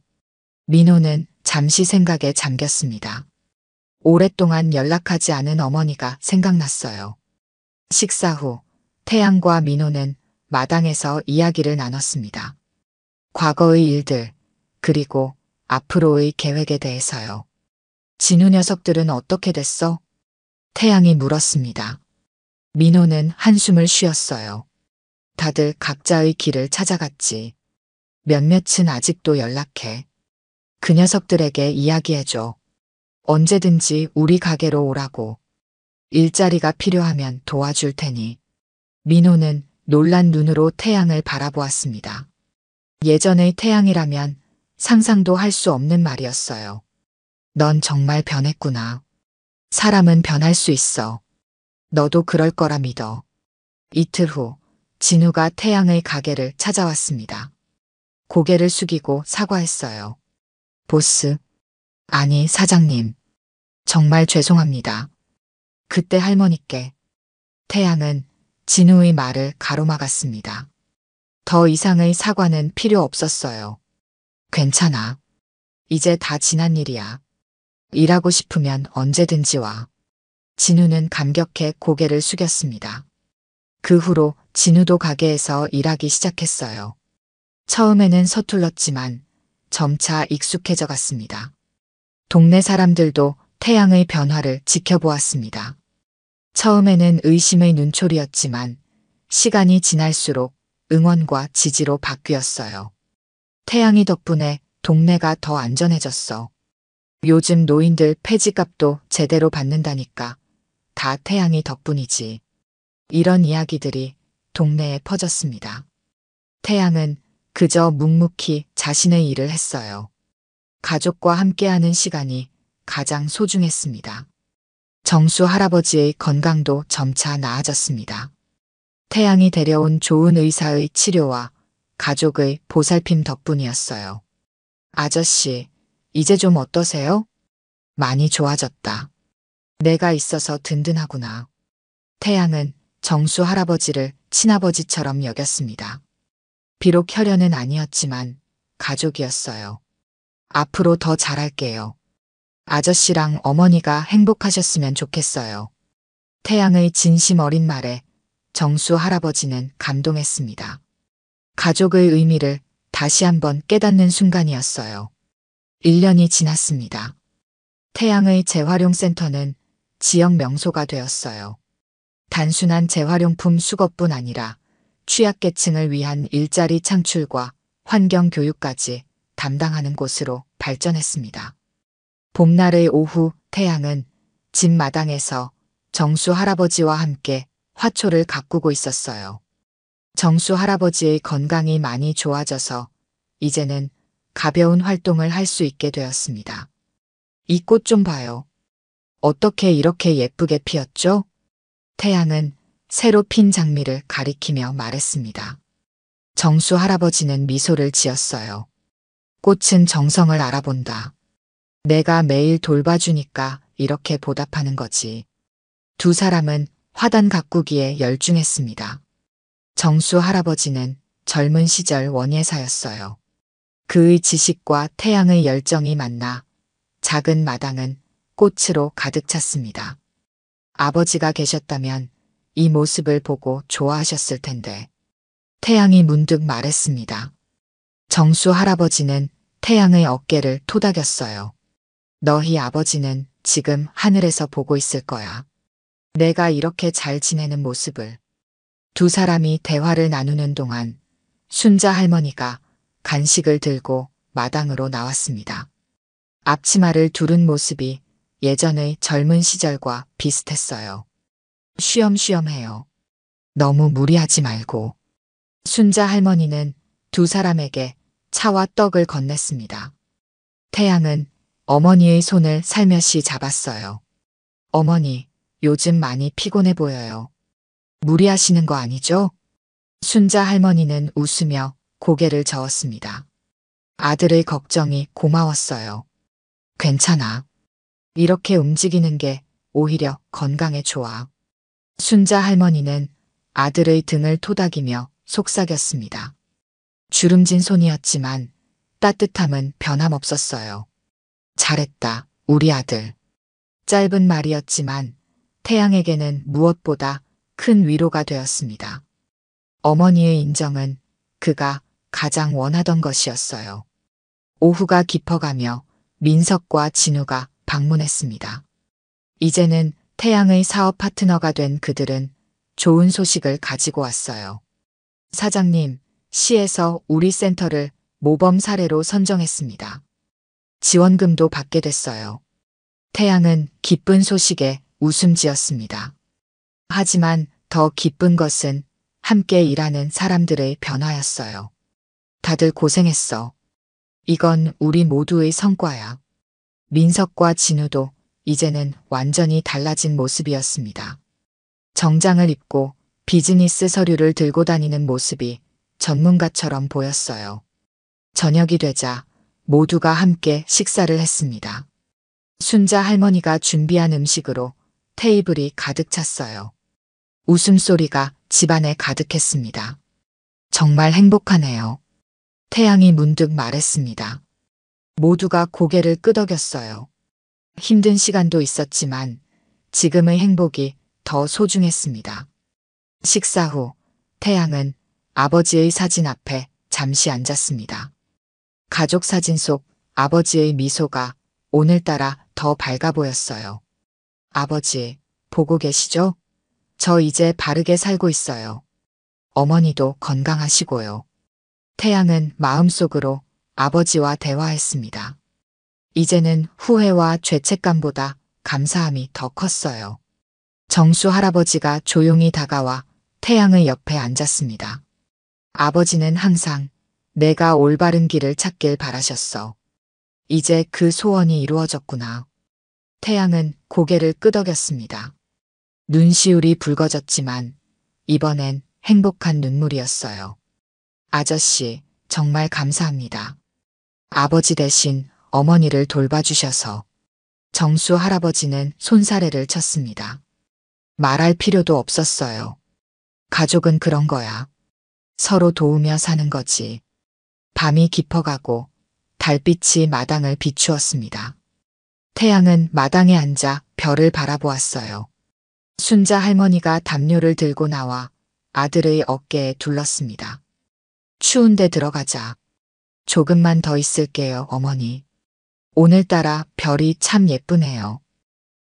민호는 잠시 생각에 잠겼습니다. 오랫동안 연락하지 않은 어머니가 생각났어요. 식사 후 태양과 민호는 마당에서 이야기를 나눴습니다. 과거의 일들, 그리고 앞으로의 계획에 대해서요. 진우 녀석들은 어떻게 됐어? 태양이 물었습니다. 민호는 한숨을 쉬었어요. 다들 각자의 길을 찾아갔지. 몇몇은 아직도 연락해. 그 녀석들에게 이야기해줘. 언제든지 우리 가게로 오라고. 일자리가 필요하면 도와줄 테니. 민호는 놀란 눈으로 태양을 바라보았습니다. 예전의 태양이라면 상상도 할 수 없는 말이었어요. 넌 정말 변했구나. 사람은 변할 수 있어. 너도 그럴 거라 믿어. 이틀 후 진우가 태양의 가게를 찾아왔습니다. 고개를 숙이고 사과했어요. 보스, 아니 사장님. 정말 죄송합니다. 그때 할머니께. 태양은 진우의 말을 가로막았습니다. 더 이상의 사과는 필요 없었어요. 괜찮아. 이제 다 지난 일이야. 일하고 싶으면 언제든지 와. 진우는 감격해 고개를 숙였습니다. 그 후로 진우도 가게에서 일하기 시작했어요. 처음에는 서툴렀지만 점차 익숙해져 갔습니다. 동네 사람들도 태양의 변화를 지켜보았습니다. 처음에는 의심의 눈초리였지만 시간이 지날수록 응원과 지지로 바뀌었어요. 태양이 덕분에 동네가 더 안전해졌어. 요즘 노인들 폐지값도 제대로 받는다니까. 다 태양이 덕분이지. 이런 이야기들이 동네에 퍼졌습니다. 태양은 그저 묵묵히 자신의 일을 했어요. 가족과 함께하는 시간이 가장 소중했습니다. 정수 할아버지의 건강도 점차 나아졌습니다. 태양이 데려온 좋은 의사의 치료와 가족의 보살핌 덕분이었어요. 아저씨, 이제 좀 어떠세요? 많이 좋아졌다. 내가 있어서 든든하구나. 태양은 정수 할아버지를 친아버지처럼 여겼습니다. 비록 혈연은 아니었지만 가족이었어요. 앞으로 더 잘할게요. 아저씨랑 어머니가 행복하셨으면 좋겠어요. 태양의 진심 어린 말에 정수 할아버지는 감동했습니다. 가족의 의미를 다시 한번 깨닫는 순간이었어요. 1년이 지났습니다. 태양의 재활용센터는 지역 명소가 되었어요. 단순한 재활용품 수거뿐 아니라 취약계층을 위한 일자리 창출과 환경 교육까지 담당하는 곳으로 발전했습니다. 봄날의 오후 태양은 집 마당에서 정수 할아버지와 함께 화초를 가꾸고 있었어요. 정수 할아버지의 건강이 많이 좋아져서 이제는 가벼운 활동을 할 수 있게 되었습니다. 이 꽃 좀 봐요. 어떻게 이렇게 예쁘게 피었죠? 태양은 새로 핀 장미를 가리키며 말했습니다. 정수 할아버지는 미소를 지었어요. 꽃은 정성을 알아본다. 내가 매일 돌봐주니까 이렇게 보답하는 거지. 두 사람은 화단 가꾸기에 열중했습니다. 정수 할아버지는 젊은 시절 원예사였어요. 그의 지식과 태양의 열정이 만나 작은 마당은 꽃으로 가득 찼습니다. 아버지가 계셨다면 이 모습을 보고 좋아하셨을 텐데. 태양이 문득 말했습니다. 정수 할아버지는 태양의 어깨를 토닥였어요. 너희 아버지는 지금 하늘에서 보고 있을 거야. 내가 이렇게 잘 지내는 모습을. 두 사람이 대화를 나누는 동안 순자 할머니가 간식을 들고 마당으로 나왔습니다. 앞치마를 두른 모습이 예전의 젊은 시절과 비슷했어요. 쉬엄쉬엄해요. 너무 무리하지 말고. 순자 할머니는 두 사람에게 차와 떡을 건넸습니다. 태양은 어머니의 손을 살며시 잡았어요. 어머니, 요즘 많이 피곤해 보여요. 무리하시는 거 아니죠? 순자 할머니는 웃으며 고개를 저었습니다. 아들의 걱정이 고마웠어요. 괜찮아. 이렇게 움직이는 게 오히려 건강에 좋아. 순자 할머니는 아들의 등을 토닥이며 속삭였습니다. 주름진 손이었지만 따뜻함은 변함없었어요. 잘했다, 우리 아들. 짧은 말이었지만 태양에게는 무엇보다 큰 위로가 되었습니다. 어머니의 인정은 그가 가장 원하던 것이었어요. 오후가 깊어가며 민석과 진우가 방문했습니다. 이제는 태양의 사업 파트너가 된 그들은 좋은 소식을 가지고 왔어요. 사장님, 시에서 우리 센터를 모범 사례로 선정했습니다. 지원금도 받게 됐어요. 태양은 기쁜 소식에 웃음 지었습니다. 하지만 더 기쁜 것은 함께 일하는 사람들의 변화였어요. 다들 고생했어. 이건 우리 모두의 성과야. 민석과 진우도 이제는 완전히 달라진 모습이었습니다. 정장을 입고 비즈니스 서류를 들고 다니는 모습이 전문가처럼 보였어요. 저녁이 되자 모두가 함께 식사를 했습니다. 순자 할머니가 준비한 음식으로 테이블이 가득 찼어요. 웃음소리가 집안에 가득했습니다. 정말 행복하네요. 태양이 문득 말했습니다. 모두가 고개를 끄덕였어요. 힘든 시간도 있었지만 지금의 행복이 더 소중했습니다. 식사 후 태양은 아버지의 사진 앞에 잠시 앉았습니다. 가족 사진 속 아버지의 미소가 오늘따라 더 밝아 보였어요. 아버지, 보고 계시죠? 저 이제 바르게 살고 있어요. 어머니도 건강하시고요. 태양은 마음속으로 아버지와 대화했습니다. 이제는 후회와 죄책감보다 감사함이 더 컸어요. 정수 할아버지가 조용히 다가와 태양의 옆에 앉았습니다. 아버지는 항상 내가 올바른 길을 찾길 바라셨어. 이제 그 소원이 이루어졌구나. 태양은 고개를 끄덕였습니다. 눈시울이 붉어졌지만 이번엔 행복한 눈물이었어요. 아저씨, 정말 감사합니다. 아버지 대신 어머니를 돌봐주셔서. 정수 할아버지는 손사래를 쳤습니다. 말할 필요도 없었어요. 가족은 그런 거야. 서로 도우며 사는 거지. 밤이 깊어가고 달빛이 마당을 비추었습니다. 태양은 마당에 앉아 별을 바라보았어요. 순자 할머니가 담요를 들고 나와 아들의 어깨에 둘렀습니다. 추운데 들어가자. 조금만 더 있을게요, 어머니. 오늘따라 별이 참 예쁘네요.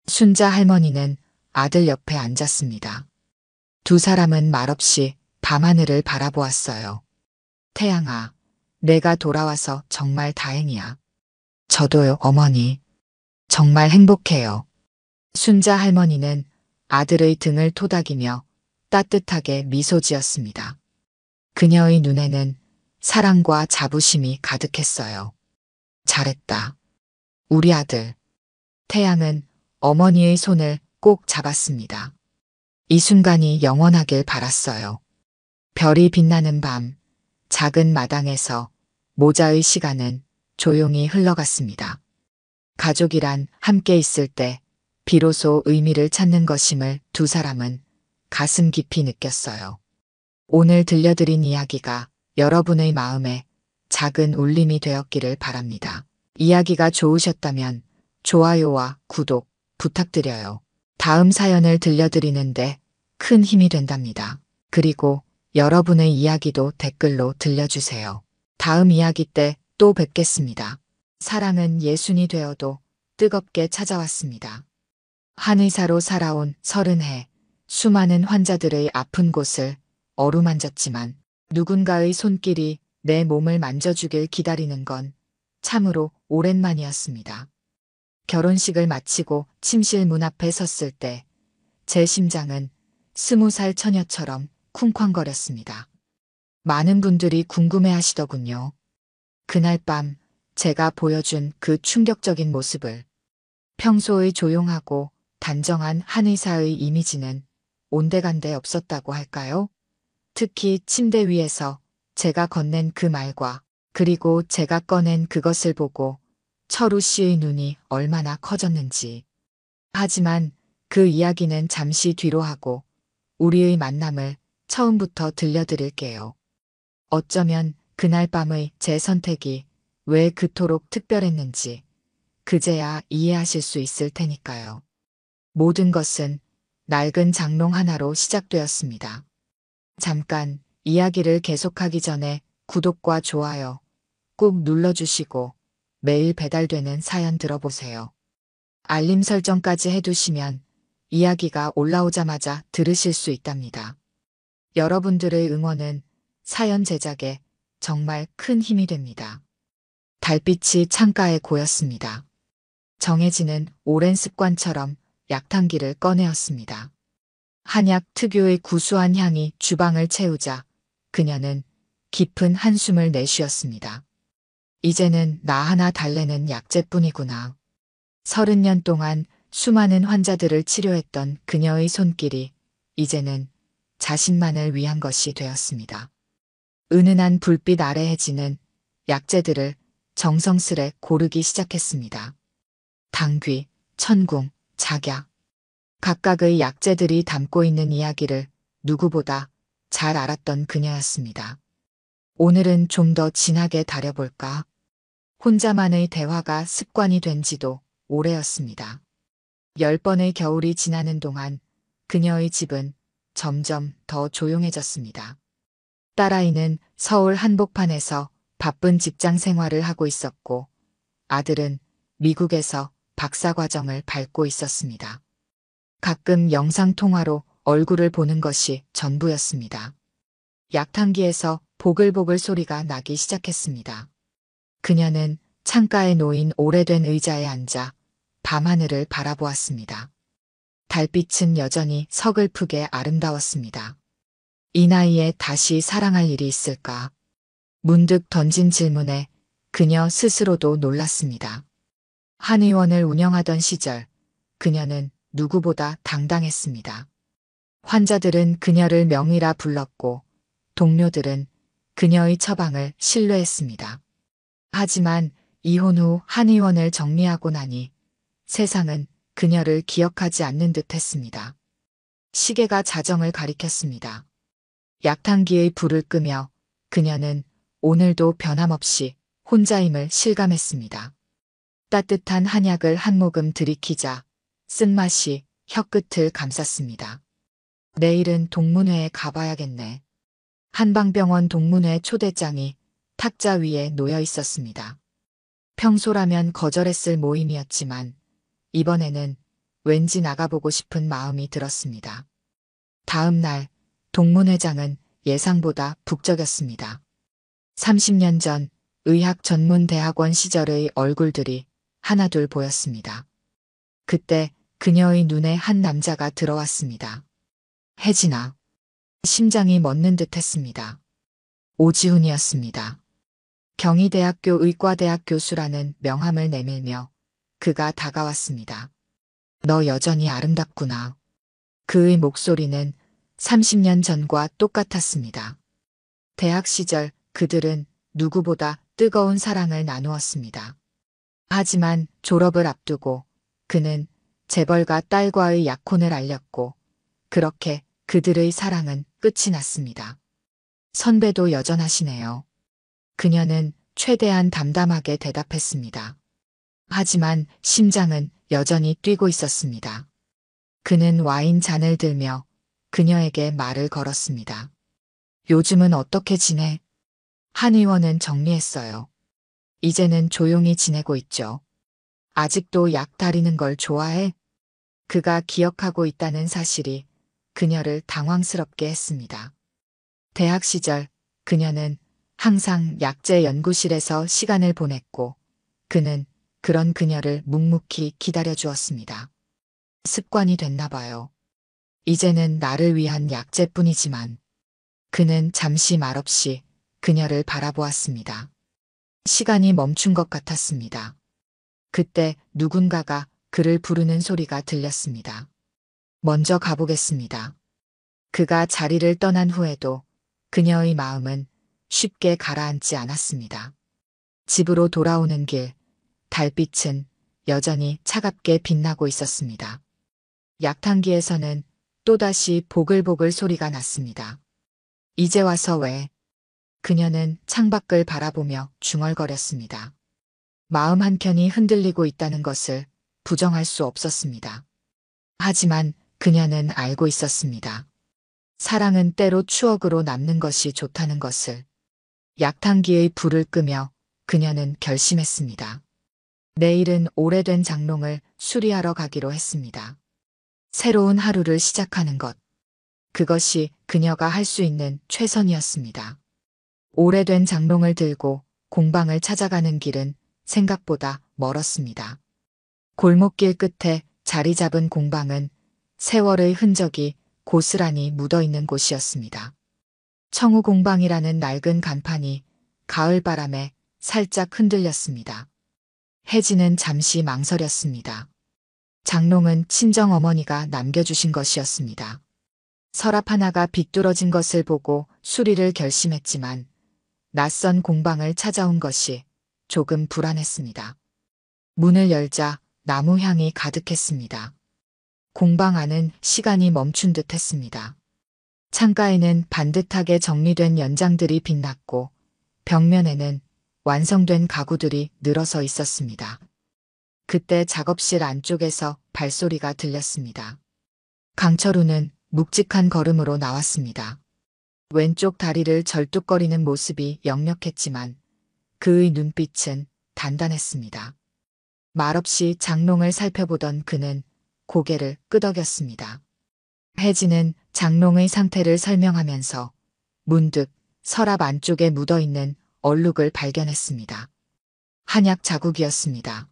순자 할머니는 아들 옆에 앉았습니다. 두 사람은 말없이 밤하늘을 바라보았어요. 태양아, 내가 돌아와서 정말 다행이야. 저도요, 어머니. 정말 행복해요. 순자 할머니는 아들의 등을 토닥이며 따뜻하게 미소 지었습니다. 그녀의 눈에는 사랑과 자부심이 가득했어요. 잘했다. 우리 아들. 태양은 어머니의 손을 꼭 잡았습니다. 이 순간이 영원하길 바랐어요. 별이 빛나는 밤, 작은 마당에서 모자의 시간은 조용히 흘러갔습니다. 가족이란 함께 있을 때 비로소 의미를 찾는 것임을 두 사람은 가슴 깊이 느꼈어요. 오늘 들려드린 이야기가 여러분의 마음에 작은 울림이 되었기를 바랍니다. 이야기가 좋으셨다면 좋아요와 구독 부탁드려요. 다음 사연을 들려드리는데 큰 힘이 된답니다. 그리고 여러분의 이야기도 댓글로 들려주세요. 다음 이야기 때 또 뵙겠습니다. 사랑은 예순이 되어도 뜨겁게 찾아왔습니다. 한의사로 살아온 30해, 수많은 환자들의 아픈 곳을 어루만졌지만 누군가의 손길이 내 몸을 만져주길 기다리는 건 참으로 오랜만이었습니다. 결혼식을 마치고 침실 문 앞에 섰을 때 제 심장은 20살 처녀처럼 쿵쾅거렸습니다. 많은 분들이 궁금해 하시더군요. 그날 밤 제가 보여준 그 충격적인 모습을. 평소의 조용하고 단정한 한의사의 이미지는 온데간데 없었다고 할까요? 특히 침대 위에서 제가 건넨 그 말과 그리고 제가 꺼낸 그것을 보고 철우 씨의 눈이 얼마나 커졌는지. 하지만 그 이야기는 잠시 뒤로 하고 우리의 만남을 처음부터 들려드릴게요. 어쩌면 그날 밤의 제 선택이 왜 그토록 특별했는지 그제야 이해하실 수 있을 테니까요. 모든 것은 낡은 장롱 하나로 시작되었습니다. 잠깐 이야기를 계속하기 전에 구독과 좋아요 꾹 눌러주시고 매일 배달되는 사연 들어보세요. 알림 설정까지 해두시면 이야기가 올라오자마자 들으실 수 있답니다. 여러분들의 응원은 사연 제작에 정말 큰 힘이 됩니다. 달빛이 창가에 고였습니다. 정혜진은 오랜 습관처럼 약탕기를 꺼내었습니다. 한약 특유의 구수한 향이 주방을 채우자 그녀는 깊은 한숨을 내쉬었습니다. 이제는 나 하나 달래는 약재뿐이구나. 30년 동안 수많은 환자들을 치료했던 그녀의 손길이 이제는 자신만을 위한 것이 되었습니다. 은은한 불빛 아래 혜진은 약재들을 정성스레 고르기 시작했습니다. 당귀, 천궁, 작약. 각각의 약재들이 담고 있는 이야기를 누구보다 잘 알았던 그녀였습니다. 오늘은 좀 더 진하게 다려볼까? 혼자만의 대화가 습관이 된 지도 오래였습니다. 10번의 겨울이 지나는 동안 그녀의 집은 점점 더 조용해졌습니다. 딸아이는 서울 한복판에서 바쁜 직장 생활을 하고 있었고 아들은 미국에서 박사과정을 밟고 있었습니다. 가끔 영상통화로 얼굴을 보는 것이 전부였습니다. 약탕기에서 보글보글 소리가 나기 시작했습니다. 그녀는 창가에 놓인 오래된 의자에 앉아 밤하늘을 바라보았습니다. 달빛은 여전히 서글프게 아름다웠습니다. 이 나이에 다시 사랑할 일이 있을까? 문득 던진 질문에 그녀 스스로도 놀랐습니다. 한의원을 운영하던 시절 그녀는 누구보다 당당했습니다. 환자들은 그녀를 명의라 불렀고 동료들은 그녀의 처방을 신뢰했습니다. 하지만 이혼 후 한의원을 정리하고 나니 세상은 그녀를 기억하지 않는 듯 했습니다. 시계가 자정을 가리켰습니다. 약탕기의 불을 끄며 그녀는 오늘도 변함없이 혼자임을 실감했습니다. 따뜻한 한약을 한 모금 들이키자 쓴맛이 혀끝을 감쌌습니다. 내일은 동문회에 가봐야겠네. 한방병원 동문회 초대장이 탁자 위에 놓여 있었습니다. 평소라면 거절했을 모임이었지만 이번에는 왠지 나가보고 싶은 마음이 들었습니다. 다음 날 동문회장은 예상보다 북적였습니다. 30년 전 의학전문대학원 시절의 얼굴들이 하나둘 보였습니다. 그때 그녀의 눈에 한 남자가 들어왔습니다. 혜진아. 심장이 멎는 듯 했습니다. 오지훈이었습니다. 경희대학교 의과대학 교수라는 명함을 내밀며 그가 다가왔습니다. 너 여전히 아름답구나. 그의 목소리는 30년 전과 똑같았습니다. 대학 시절 그들은 누구보다 뜨거운 사랑을 나누었습니다. 하지만 졸업을 앞두고 그는 재벌가 딸과의 약혼을 알렸고 그렇게 그들의 사랑은 끝이 났습니다. 선배도 여전하시네요. 그녀는 최대한 담담하게 대답했습니다. 하지만 심장은 여전히 뛰고 있었습니다. 그는 와인 잔을 들며 그녀에게 말을 걸었습니다. 요즘은 어떻게 지내? 한 의원은 정리했어요. 이제는 조용히 지내고 있죠. 아직도 약 다리는 걸 좋아해? 그가 기억하고 있다는 사실이 그녀를 당황스럽게 했습니다. 대학 시절 그녀는 항상 약재 연구실에서 시간을 보냈고 그는 그런 그녀를 묵묵히 기다려 주었습니다. 습관이 됐나 봐요. 이제는 나를 위한 약재뿐이지만 그는 잠시 말없이 그녀를 바라보았습니다. 시간이 멈춘 것 같았습니다. 그때 누군가가 그를 부르는 소리가 들렸습니다. 먼저 가보겠습니다. 그가 자리를 떠난 후에도 그녀의 마음은 쉽게 가라앉지 않았습니다. 집으로 돌아오는 길, 달빛은 여전히 차갑게 빛나고 있었습니다. 약탕기에서는 또다시 보글보글 소리가 났습니다. 이제 와서 왜? 그녀는 창밖을 바라보며 중얼거렸습니다. 마음 한켠이 흔들리고 있다는 것을 부정할 수 없었습니다. 하지만 그녀는 알고 있었습니다. 사랑은 때로 추억으로 남는 것이 좋다는 것을. 약탕기의 불을 끄며 그녀는 결심했습니다. 내일은 오래된 장롱을 수리하러 가기로 했습니다. 새로운 하루를 시작하는 것. 그것이 그녀가 할 수 있는 최선이었습니다. 오래된 장롱을 들고 공방을 찾아가는 길은 생각보다 멀었습니다. 골목길 끝에 자리 잡은 공방은 세월의 흔적이 고스란히 묻어있는 곳이었습니다. 청우공방이라는 낡은 간판이 가을바람에 살짝 흔들렸습니다. 혜진은 잠시 망설였습니다. 장롱은 친정어머니가 남겨주신 것이었습니다. 서랍 하나가 비뚤어진 것을 보고 수리를 결심했지만 낯선 공방을 찾아온 것이 조금 불안했습니다. 문을 열자 나무 향이 가득했습니다. 공방 안은 시간이 멈춘 듯 했습니다. 창가에는 반듯하게 정리된 연장들이 빛났고 벽면에는 완성된 가구들이 늘어서 있었습니다. 그때 작업실 안쪽에서 발소리가 들렸습니다. 강철우는 묵직한 걸음으로 나왔습니다. 왼쪽 다리를 절뚝거리는 모습이 역력했지만 그의 눈빛은 단단했습니다. 말없이 장롱을 살펴보던 그는 고개를 끄덕였습니다. 혜진은 장롱의 상태를 설명하면서 문득 서랍 안쪽에 묻어있는 얼룩을 발견했습니다. 한약 자국이었습니다.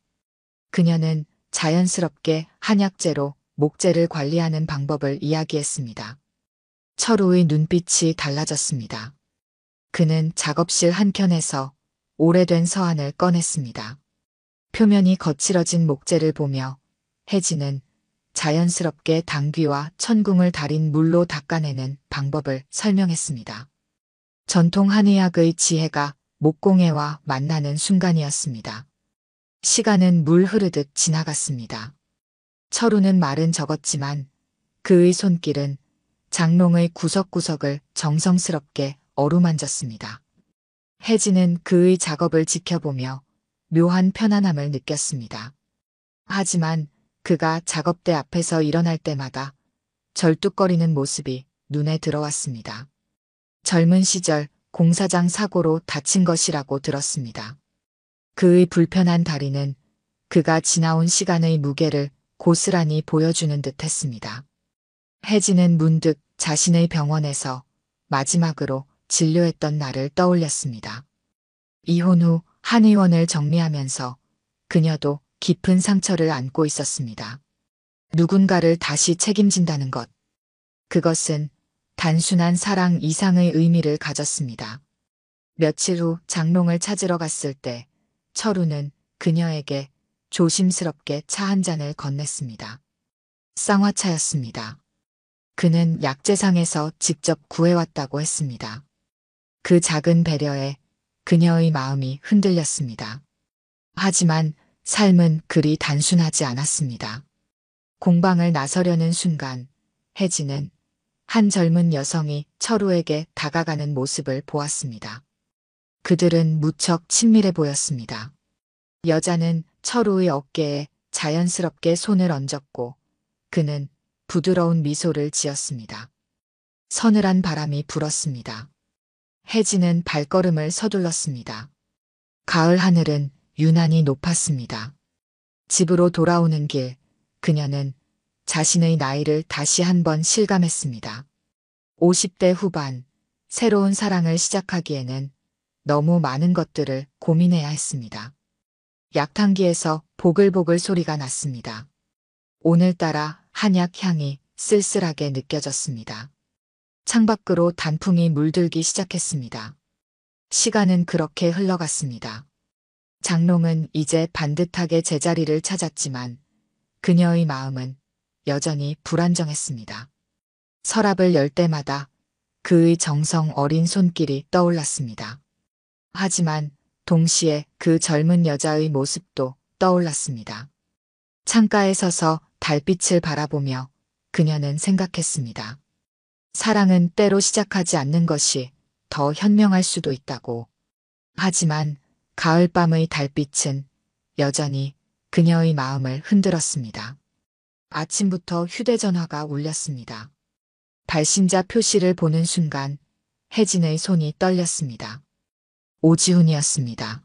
그녀는 자연스럽게 한약재로 목재를 관리하는 방법을 이야기했습니다. 철우의 눈빛이 달라졌습니다. 그는 작업실 한켠에서 오래된 서한을 꺼냈습니다. 표면이 거칠어진 목재를 보며 혜진은 자연스럽게 당귀와 천궁을 달인 물로 닦아내는 방법을 설명했습니다. 전통 한의학의 지혜가 목공예와 만나는 순간이었습니다. 시간은 물 흐르듯 지나갔습니다. 철우는 말은 적었지만 그의 손길은 장롱의 구석구석을 정성스럽게 어루만졌습니다. 혜진은 그의 작업을 지켜보며 묘한 편안함을 느꼈습니다. 하지만 그가 작업대 앞에서 일어날 때마다 절뚝거리는 모습이 눈에 들어왔습니다. 젊은 시절 공사장 사고로 다친 것이라고 들었습니다. 그의 불편한 다리는 그가 지나온 시간의 무게를 고스란히 보여주는 듯 했습니다. 혜진은 문득 자신의 병원에서 마지막으로 진료했던 날을 떠올렸습니다. 이혼 후 한의원을 정리하면서 그녀도 깊은 상처를 안고 있었습니다. 누군가를 다시 책임진다는 것. 그것은 단순한 사랑 이상의 의미를 가졌습니다. 며칠 후 장롱을 찾으러 갔을 때 철우는 그녀에게 조심스럽게 차 한 잔을 건넸습니다. 쌍화차였습니다. 그는 약재상에서 직접 구해왔다고 했습니다. 그 작은 배려에 그녀의 마음이 흔들렸습니다. 하지만 삶은 그리 단순하지 않았습니다. 공방을 나서려는 순간 혜진은 한 젊은 여성이 철우에게 다가가는 모습을 보았습니다. 그들은 무척 친밀해 보였습니다. 여자는 철우의 어깨에 자연스럽게 손을 얹었고 그는 부드러운 미소를 지었습니다. 서늘한 바람이 불었습니다. 혜진은 발걸음을 서둘렀습니다. 가을 하늘은 유난히 높았습니다. 집으로 돌아오는 길, 그녀는 자신의 나이를 다시 한번 실감했습니다. 50대 후반, 새로운 사랑을 시작하기에는 너무 많은 것들을 고민해야 했습니다. 약탕기에서 보글보글 소리가 났습니다. 오늘따라 한약 향이 쓸쓸하게 느껴졌습니다. 창밖으로 단풍이 물들기 시작했습니다. 시간은 그렇게 흘러갔습니다. 장롱은 이제 반듯하게 제자리를 찾았지만 그녀의 마음은 여전히 불안정했습니다. 서랍을 열 때마다 그의 정성 어린 손길이 떠올랐습니다. 하지만 동시에 그 젊은 여자의 모습도 떠올랐습니다. 창가에 서서 달빛을 바라보며 그녀는 생각했습니다. 사랑은 때로 시작하지 않는 것이 더 현명할 수도 있다고. 하지만 가을밤의 달빛은 여전히 그녀의 마음을 흔들었습니다. 아침부터 휴대전화가 울렸습니다. 발신자 표시를 보는 순간 혜진의 손이 떨렸습니다. 오지훈이었습니다.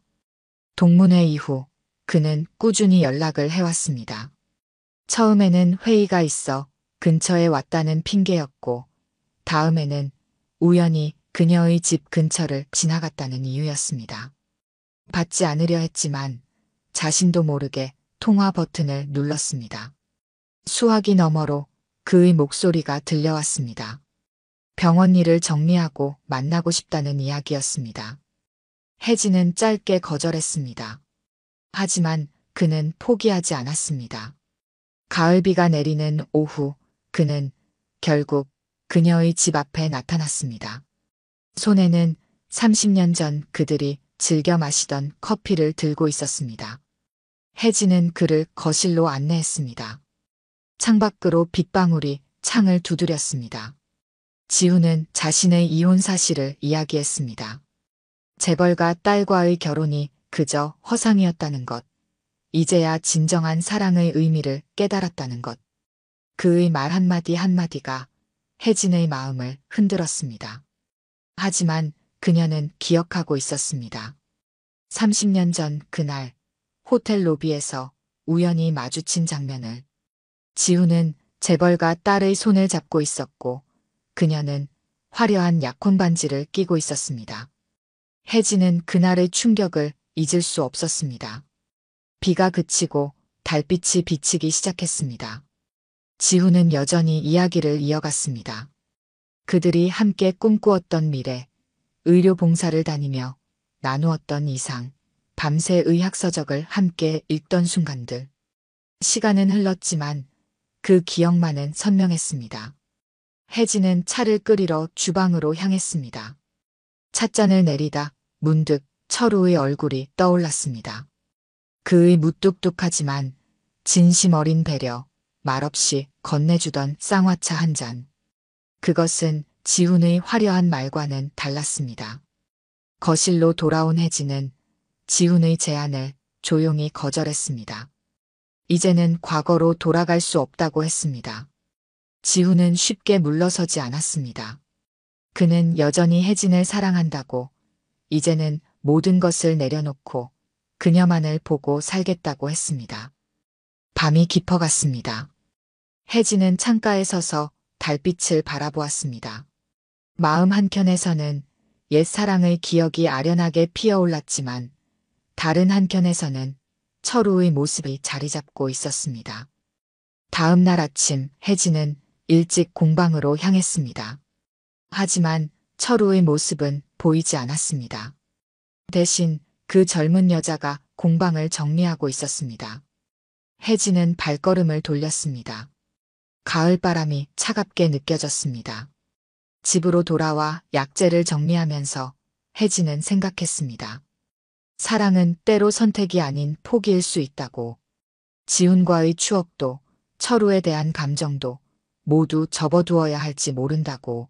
동문회 이후 그는 꾸준히 연락을 해왔습니다. 처음에는 회의가 있어 근처에 왔다는 핑계였고 다음에는 우연히 그녀의 집 근처를 지나갔다는 이유였습니다. 받지 않으려 했지만 자신도 모르게 통화 버튼을 눌렀습니다. 수화기 너머로 그의 목소리가 들려왔습니다. 병원 일을 정리하고 만나고 싶다는 이야기였습니다. 혜진은 짧게 거절했습니다. 하지만 그는 포기하지 않았습니다. 가을비가 내리는 오후 그는 결국 그녀의 집 앞에 나타났습니다. 손에는 30년 전 그들이 즐겨 마시던 커피를 들고 있었습니다. 혜진은 그를 거실로 안내했습니다. 창밖으로 빗방울이 창을 두드렸습니다. 지우는 자신의 이혼 사실을 이야기했습니다. 재벌가 딸과의 결혼이 그저 허상이었다는 것. 이제야 진정한 사랑의 의미를 깨달았다는 것. 그의 말 한마디 한마디가 혜진의 마음을 흔들었습니다. 하지만 그녀는 기억하고 있었습니다. 30년 전 그날 호텔 로비에서 우연히 마주친 장면을. 지우는 재벌가 딸의 손을 잡고 있었고 그녀는 화려한 약혼 반지를 끼고 있었습니다. 혜진은 그날의 충격을 잊을 수 없었습니다. 비가 그치고 달빛이 비치기 시작했습니다. 지우는 여전히 이야기를 이어갔습니다. 그들이 함께 꿈꾸었던 미래, 의료 봉사를 다니며 나누었던 이상, 밤새 의학서적을 함께 읽던 순간들. 시간은 흘렀지만 그 기억만은 선명했습니다. 혜진은 차를 끓이러 주방으로 향했습니다. 찻잔을 내리다 문득 철우의 얼굴이 떠올랐습니다. 그의 무뚝뚝하지만 진심 어린 배려, 말없이 건네주던 쌍화차 한 잔. 그것은 지훈의 화려한 말과는 달랐습니다. 거실로 돌아온 혜진은 지훈의 제안을 조용히 거절했습니다. 이제는 과거로 돌아갈 수 없다고 했습니다. 지훈은 쉽게 물러서지 않았습니다. 그는 여전히 혜진을 사랑한다고, 이제는 모든 것을 내려놓고 그녀만을 보고 살겠다고 했습니다. 밤이 깊어갔습니다. 혜진은 창가에 서서 달빛을 바라보았습니다. 마음 한켠에서는 옛 사랑의 기억이 아련하게 피어올랐지만 다른 한켠에서는 철우의 모습이 자리 잡고 있었습니다. 다음 날 아침 혜진은 일찍 공방으로 향했습니다. 하지만 철우의 모습은 보이지 않았습니다. 대신 그 젊은 여자가 공방을 정리하고 있었습니다. 혜진은 발걸음을 돌렸습니다. 가을바람이 차갑게 느껴졌습니다. 집으로 돌아와 약재를 정리하면서 혜진은 생각했습니다. 사랑은 때로 선택이 아닌 포기일 수 있다고. 지훈과의 추억도 철우에 대한 감정도 모두 접어두어야 할지 모른다고.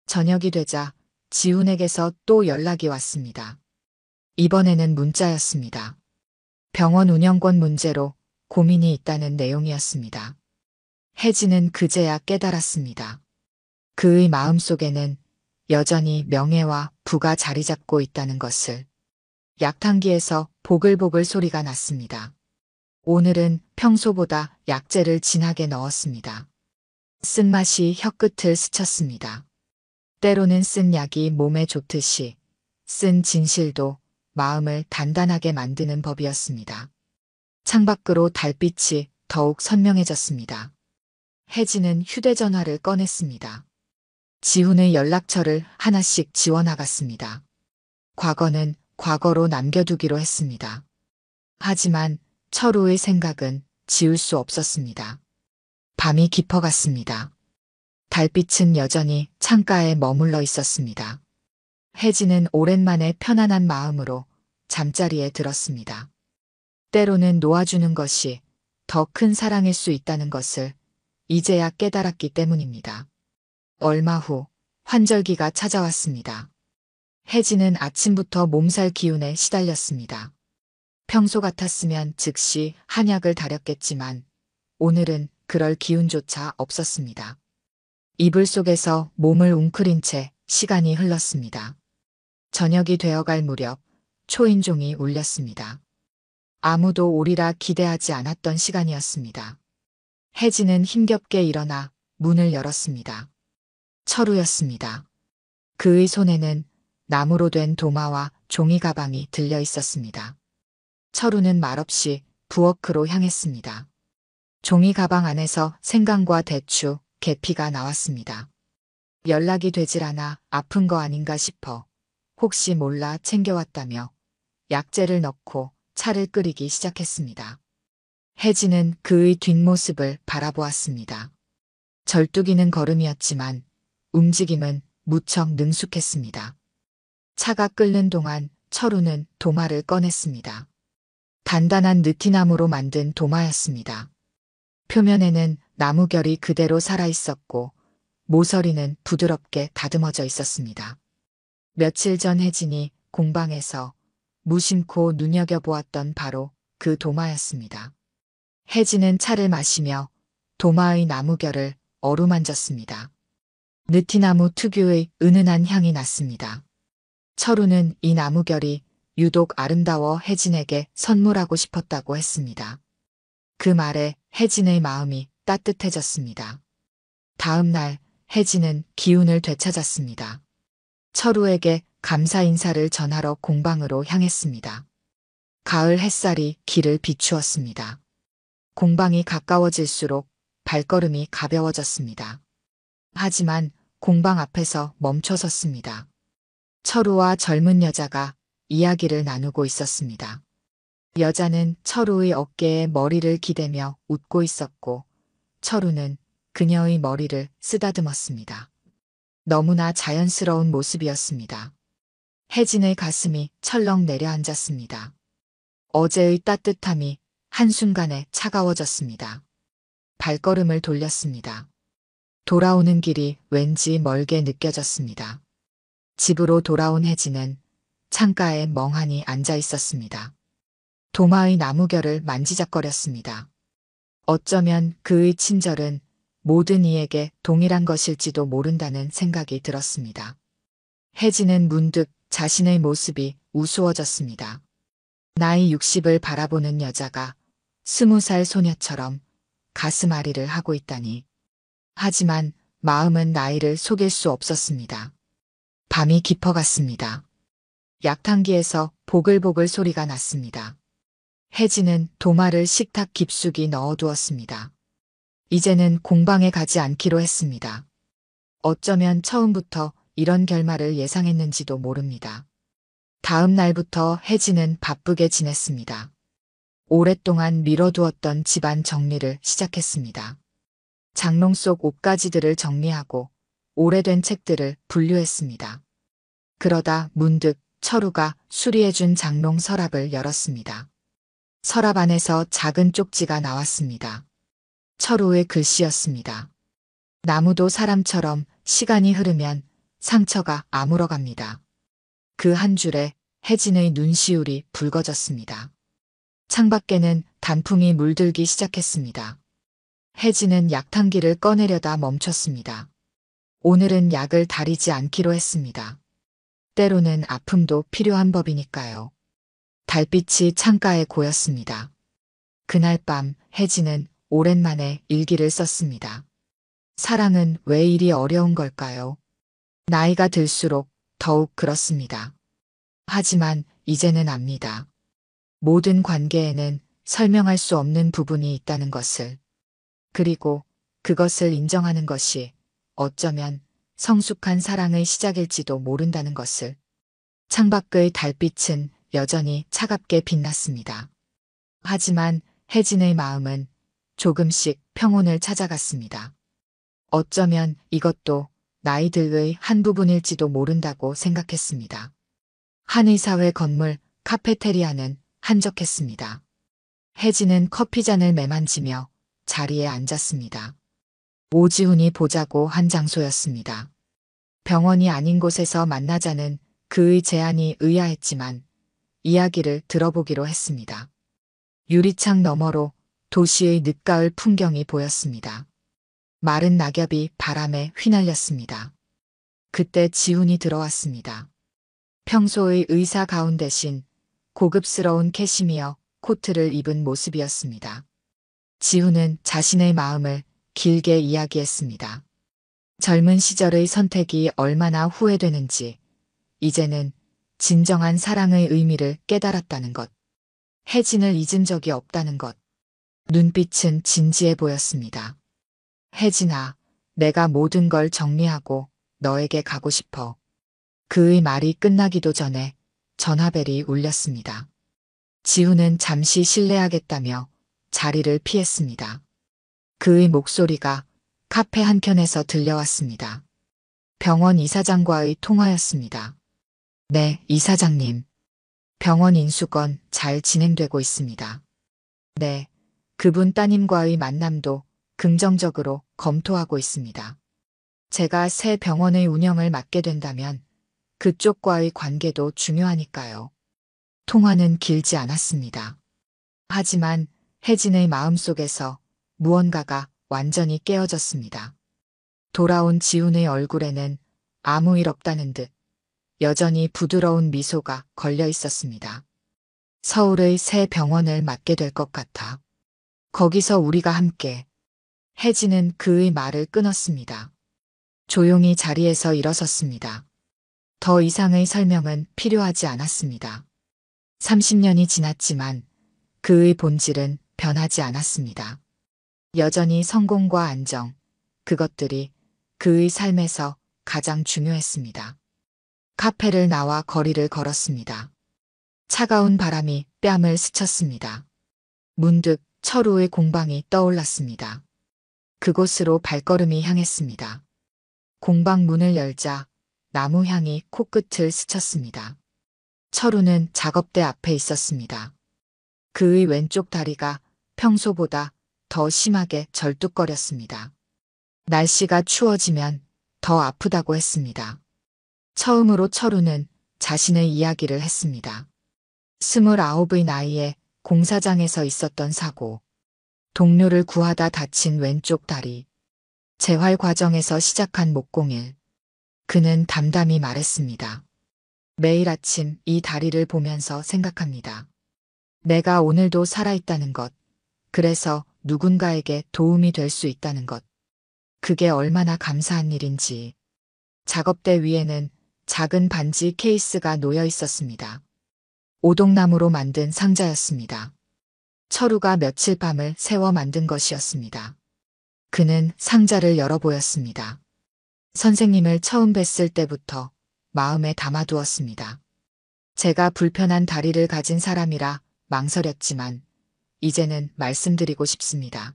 저녁이 되자 지훈에게서 또 연락이 왔습니다. 이번에는 문자였습니다. 병원 운영권 문제로 고민이 있다는 내용이었습니다. 혜진은 그제야 깨달았습니다. 그의 마음속에는 여전히 명예와 부가 자리 잡고 있다는 것을. 약탕기에서 보글보글 소리가 났습니다. 오늘은 평소보다 약재를 진하게 넣었습니다. 쓴맛이 혀끝을 스쳤습니다. 때로는 쓴 약이 몸에 좋듯이 쓴 진실도 마음을 단단하게 만드는 법이었습니다. 창밖으로 달빛이 더욱 선명해졌습니다. 혜진은 휴대전화를 꺼냈습니다. 지훈의 연락처를 하나씩 지워나갔습니다. 과거는 과거로 남겨두기로 했습니다. 하지만 철우의 생각은 지울 수 없었습니다. 밤이 깊어갔습니다. 달빛은 여전히 창가에 머물러 있었습니다. 혜진은 오랜만에 편안한 마음으로 잠자리에 들었습니다. 때로는 놓아주는 것이 더 큰 사랑일 수 있다는 것을 이제야 깨달았기 때문입니다. 얼마 후 환절기가 찾아왔습니다. 혜진은 아침부터 몸살 기운에 시달렸습니다. 평소 같았으면 즉시 한약을 다렸겠지만 오늘은 그럴 기운조차 없었습니다. 이불 속에서 몸을 웅크린 채 시간이 흘렀습니다. 저녁이 되어갈 무렵 초인종이 울렸습니다. 아무도 오리라 기대하지 않았던 시간이었습니다. 혜진은 힘겹게 일어나 문을 열었습니다. 철우였습니다. 그의 손에는 나무로 된 도마와 종이 가방이 들려 있었습니다. 철우는 말없이 부엌으로 향했습니다. 종이 가방 안에서 생강과 대추, 계피가 나왔습니다. 연락이 되질 않아 아픈 거 아닌가 싶어 혹시 몰라 챙겨왔다며 약재를 넣고 차를 끓이기 시작했습니다. 혜진은 그의 뒷모습을 바라보았습니다. 절뚝이는 걸음이었지만 움직임은 무척 능숙했습니다. 차가 끓는 동안 철우는 도마를 꺼냈습니다. 단단한 느티나무로 만든 도마였습니다. 표면에는 나무결이 그대로 살아있었고 모서리는 부드럽게 다듬어져 있었습니다. 며칠 전 혜진이 공방에서 무심코 눈여겨보았던 바로 그 도마였습니다. 혜진은 차를 마시며 도마의 나무결을 어루만졌습니다. 느티나무 특유의 은은한 향이 났습니다. 철우는 이 나무결이 유독 아름다워 혜진에게 선물하고 싶었다고 했습니다. 그 말에 혜진의 마음이 따뜻해졌습니다. 다음 날 혜진은 기운을 되찾았습니다. 철우에게 감사 인사를 전하러 공방으로 향했습니다. 가을 햇살이 길을 비추었습니다. 공방이 가까워질수록 발걸음이 가벼워졌습니다. 하지만 공방 앞에서 멈춰섰습니다. 철우와 젊은 여자가 이야기를 나누고 있었습니다. 여자는 철우의 어깨에 머리를 기대며 웃고 있었고 철우는 그녀의 머리를 쓰다듬었습니다. 너무나 자연스러운 모습이었습니다. 혜진의 가슴이 철렁 내려앉았습니다. 어제의 따뜻함이 한순간에 차가워졌습니다. 발걸음을 돌렸습니다. 돌아오는 길이 왠지 멀게 느껴졌습니다. 집으로 돌아온 혜진은 창가에 멍하니 앉아 있었습니다. 도마의 나무결을 만지작거렸습니다. 어쩌면 그의 친절은 모든 이에게 동일한 것일지도 모른다는 생각이 들었습니다. 혜진은 문득 자신의 모습이 우스워졌습니다. 나이 60을 바라보는 여자가 20살 소녀처럼 가슴앓이를 하고 있다니. 하지만 마음은 나이를 속일 수 없었습니다. 밤이 깊어갔습니다. 약탕기에서 보글보글 소리가 났습니다. 혜진은 도마를 식탁 깊숙이 넣어두었습니다. 이제는 공방에 가지 않기로 했습니다. 어쩌면 처음부터 이런 결말을 예상했는지도 모릅니다. 다음 날부터 혜진은 바쁘게 지냈습니다. 오랫동안 미뤄두었던 집안 정리를 시작했습니다. 장롱 속 옷가지들을 정리하고 오래된 책들을 분류했습니다. 그러다 문득 철우가 수리해준 장롱 서랍을 열었습니다. 서랍 안에서 작은 쪽지가 나왔습니다. 철우의 글씨였습니다. 나무도 사람처럼 시간이 흐르면 상처가 아물어갑니다. 그 한 줄에 혜진의 눈시울이 붉어졌습니다. 창밖에는 단풍이 물들기 시작했습니다. 혜진은 약탕기를 꺼내려다 멈췄습니다. 오늘은 약을 다리지 않기로 했습니다. 때로는 아픔도 필요한 법이니까요. 달빛이 창가에 고였습니다. 그날 밤 혜진은 오랜만에 일기를 썼습니다. 사랑은 왜 이리 어려운 걸까요? 나이가 들수록 더욱 그렇습니다. 하지만 이제는 압니다. 모든 관계에는 설명할 수 없는 부분이 있다는 것을. 그리고 그것을 인정하는 것이 어쩌면 성숙한 사랑의 시작일지도 모른다는 것을. 창밖의 달빛은 여전히 차갑게 빛났습니다. 하지만 혜진의 마음은 조금씩 평온을 찾아갔습니다. 어쩌면 이것도 나이들의 한 부분일지도 모른다고 생각했습니다. 한의사회 건물 카페테리아는 한적했습니다. 혜진은 커피잔을 매만지며 자리에 앉았습니다. 오지훈이 보자고 한 장소였습니다. 병원이 아닌 곳에서 만나자는 그의 제안이 의아했지만 이야기를 들어보기로 했습니다. 유리창 너머로 도시의 늦가을 풍경이 보였습니다. 마른 낙엽이 바람에 휘날렸습니다. 그때 지훈이 들어왔습니다. 평소의 의사 가운 대신 고급스러운 캐시미어 코트를 입은 모습이었습니다. 지훈은 자신의 마음을 길게 이야기했습니다. 젊은 시절의 선택이 얼마나 후회되는지, 이제는 진정한 사랑의 의미를 깨달았다는 것, 혜진을 잊은 적이 없다는 것. 눈빛은 진지해 보였습니다. 혜진아, 내가 모든 걸 정리하고 너에게 가고 싶어. 그의 말이 끝나기도 전에 전화벨이 울렸습니다. 지훈은 잠시 실례하겠다며 자리를 피했습니다. 그의 목소리가 카페 한켠에서 들려왔습니다. 병원 이사장과의 통화였습니다. 네, 이사장님. 병원 인수건 잘 진행되고 있습니다. 네, 그분 따님과의 만남도 긍정적으로 검토하고 있습니다. 제가 새 병원의 운영을 맡게 된다면 그쪽과의 관계도 중요하니까요. 통화는 길지 않았습니다. 하지만 혜진의 마음속에서 무언가가 완전히 깨어졌습니다. 돌아온 지훈의 얼굴에는 아무 일 없다는 듯 여전히 부드러운 미소가 걸려 있었습니다. 서울의 새 병원을 맡게 될 것 같아. 거기서 우리가 함께. 혜진은 그의 말을 끊었습니다. 조용히 자리에서 일어섰습니다. 더 이상의 설명은 필요하지 않았습니다. 30년이 지났지만 그의 본질은 변하지 않았습니다. 여전히 성공과 안정, 그것들이 그의 삶에서 가장 중요했습니다. 카페를 나와 거리를 걸었습니다. 차가운 바람이 뺨을 스쳤습니다. 문득 철우의 공방이 떠올랐습니다. 그곳으로 발걸음이 향했습니다. 공방 문을 열자 나무 향이 코끝을 스쳤습니다. 철우는 작업대 앞에 있었습니다. 그의 왼쪽 다리가 평소보다 더 심하게 절뚝거렸습니다. 날씨가 추워지면 더 아프다고 했습니다. 처음으로 철우는 자신의 이야기를 했습니다. 29의 나이에 공사장에서 있었던 사고, 동료를 구하다 다친 왼쪽 다리, 재활 과정에서 시작한 목공일. 그는 담담히 말했습니다. 매일 아침 이 다리를 보면서 생각합니다. 내가 오늘도 살아있다는 것, 그래서 누군가에게 도움이 될 수 있다는 것. 그게 얼마나 감사한 일인지. 작업대 위에는 작은 반지 케이스가 놓여 있었습니다. 오동나무로 만든 상자였습니다. 철우가 며칠 밤을 새워 만든 것이었습니다. 그는 상자를 열어보였습니다. 선생님을 처음 뵀을 때부터 마음에 담아두었습니다. 제가 불편한 다리를 가진 사람이라 망설였지만 이제는 말씀드리고 싶습니다.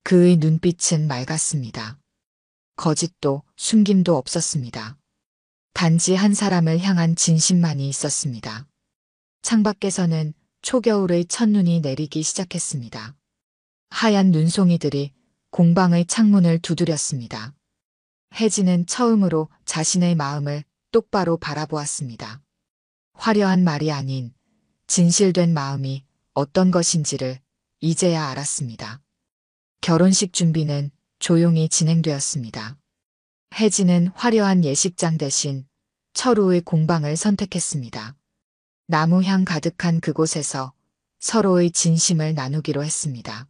그의 눈빛은 맑았습니다. 거짓도 숨김도 없었습니다. 단지 한 사람을 향한 진심만이 있었습니다. 창밖에서는 초겨울의 첫눈이 내리기 시작했습니다. 하얀 눈송이들이 공방의 창문을 두드렸습니다. 혜진은 처음으로 자신의 마음을 똑바로 바라보았습니다. 화려한 말이 아닌 진실된 마음이 어떤 것인지를 이제야 알았습니다. 결혼식 준비는 조용히 진행되었습니다. 혜진은 화려한 예식장 대신 철우의 공방을 선택했습니다. 나무향 가득한 그곳에서 서로의 진심을 나누기로 했습니다.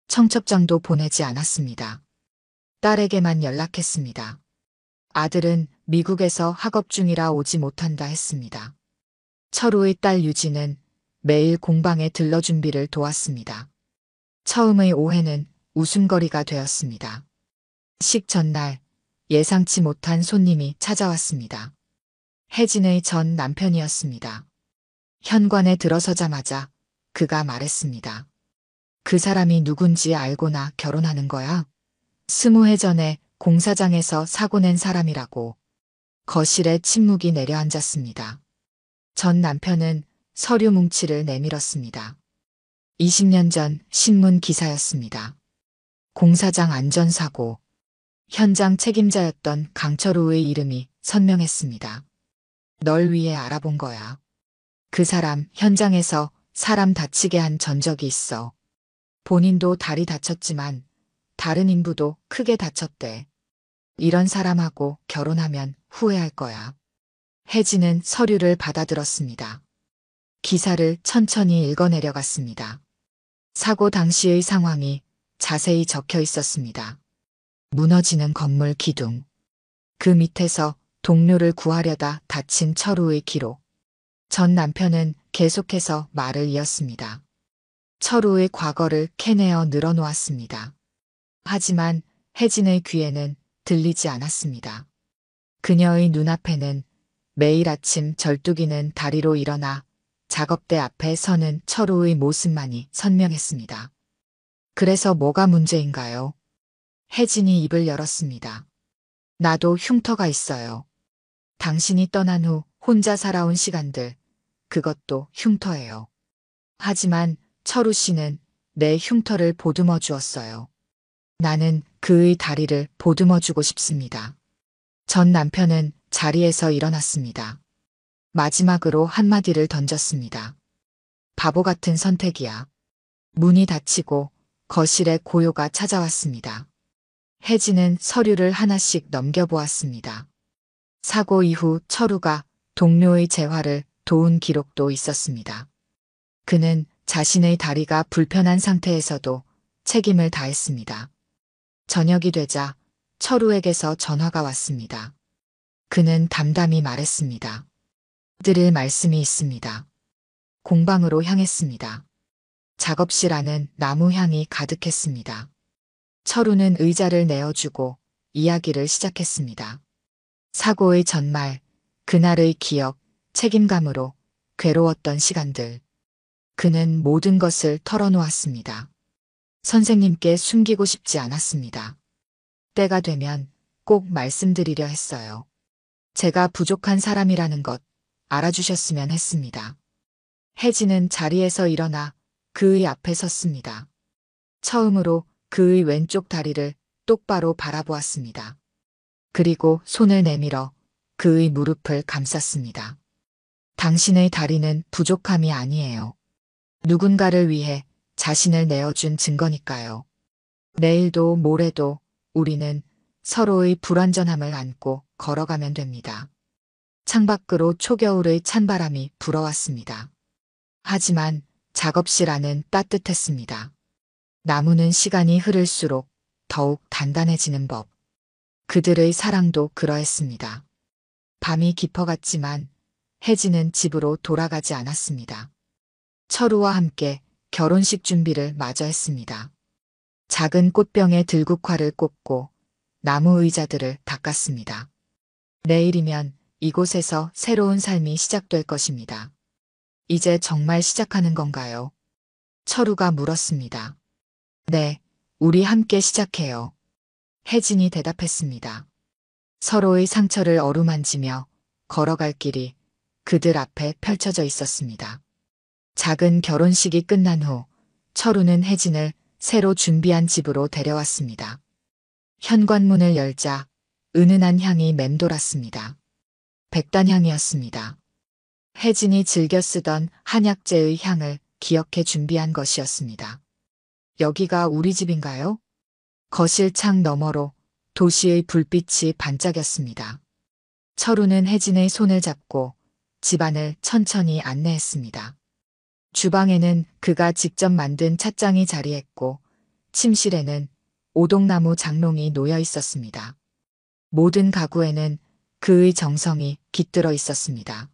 청첩장도 보내지 않았습니다. 딸에게만 연락했습니다. 아들은 미국에서 학업 중이라 오지 못한다 했습니다. 철우의 딸 유진은 매일 공방에 들러 준비를 도왔습니다. 처음의 오해는 웃음거리가 되었습니다. 식 전날 예상치 못한 손님이 찾아왔습니다. 혜진의 전 남편이었습니다. 현관에 들어서자마자 그가 말했습니다. 그 사람이 누군지 알고나 결혼하는 거야? 20해 전에 공사장에서 사고 낸 사람이라고. 거실에 침묵이 내려앉았습니다. 전 남편은 서류 뭉치를 내밀었습니다. 20년 전 신문 기사였습니다. 공사장 안전사고. 현장 책임자였던 강철우의 이름이 선명했습니다. 널 위해 알아본 거야. 그 사람 현장에서 사람 다치게 한 전적이 있어. 본인도 다리 다쳤지만 다른 인부도 크게 다쳤대. 이런 사람하고 결혼하면 후회할 거야. 혜진은 서류를 받아들었습니다. 기사를 천천히 읽어내려갔습니다. 사고 당시의 상황이 자세히 적혀 있었습니다. 무너지는 건물 기둥. 그 밑에서 동료를 구하려다 다친 철우의 기록. 전 남편은 계속해서 말을 이었습니다. 철우의 과거를 캐내어 늘어놓았습니다. 하지만 혜진의 귀에는 들리지 않았습니다. 그녀의 눈앞에는 매일 아침 절뚝이는 다리로 일어나 작업대 앞에 서는 철우의 모습만이 선명했습니다. 그래서 뭐가 문제인가요? 혜진이 입을 열었습니다. 나도 흉터가 있어요. 당신이 떠난 후 혼자 살아온 시간들, 그것도 흉터예요. 하지만 철우 씨는 내 흉터를 보듬어 주었어요. 나는 그의 다리를 보듬어 주고 싶습니다. 전 남편은 자리에서 일어났습니다. 마지막으로 한마디를 던졌습니다. 바보 같은 선택이야. 문이 닫히고 거실에 고요가 찾아왔습니다. 혜진은 서류를 하나씩 넘겨보았습니다. 사고 이후 철우가 동료의 재활을 도운 기록도 있었습니다. 그는 자신의 다리가 불편한 상태에서도 책임을 다했습니다. 저녁이 되자 철우에게서 전화가 왔습니다. 그는 담담히 말했습니다. 드릴 말씀이 있습니다. 공방으로 향했습니다. 작업실 안은 나무 향이 가득했습니다. 철우는 의자를 내어주고 이야기를 시작했습니다. 사고의 전말, 그날의 기억, 책임감으로 괴로웠던 시간들. 그는 모든 것을 털어놓았습니다. 선생님께 숨기고 싶지 않았습니다. 때가 되면 꼭 말씀드리려 했어요. 제가 부족한 사람이라는 것 알아주셨으면 했습니다. 혜진은 자리에서 일어나 그의 앞에 섰습니다. 처음으로 그의 왼쪽 다리를 똑바로 바라보았습니다. 그리고 손을 내밀어 그의 무릎을 감쌌습니다. 당신의 다리는 부족함이 아니에요. 누군가를 위해 자신을 내어준 증거니까요. 내일도 모레도 우리는 서로의 불완전함을 안고 걸어가면 됩니다. 창밖으로 초겨울의 찬바람이 불어왔습니다. 하지만 작업실 안은 따뜻했습니다. 나무는 시간이 흐를수록 더욱 단단해지는 법. 그들의 사랑도 그러했습니다. 밤이 깊어갔지만 혜진은 집으로 돌아가지 않았습니다. 철우와 함께 결혼식 준비를 마저 했습니다. 작은 꽃병에 들국화를 꽂고 나무 의자들을 닦았습니다. 내일이면 이곳에서 새로운 삶이 시작될 것입니다. 이제 정말 시작하는 건가요? 철우가 물었습니다. 네, 우리 함께 시작해요. 혜진이 대답했습니다. 서로의 상처를 어루만지며 걸어갈 길이 그들 앞에 펼쳐져 있었습니다. 작은 결혼식이 끝난 후 철우는 혜진을 새로 준비한 집으로 데려왔습니다. 현관문을 열자 은은한 향이 맴돌았습니다. 백단향이었습니다. 혜진이 즐겨 쓰던 한약재의 향을 기억해 준비한 것이었습니다. 여기가 우리 집인가요? 거실 창 너머로 도시의 불빛이 반짝였습니다. 철우는 혜진의 손을 잡고 집안을 천천히 안내했습니다. 주방에는 그가 직접 만든 찻장이 자리했고 침실에는 오동나무 장롱이 놓여 있었습니다. 모든 가구에는 그의 정성이 깃들어 있었습니다.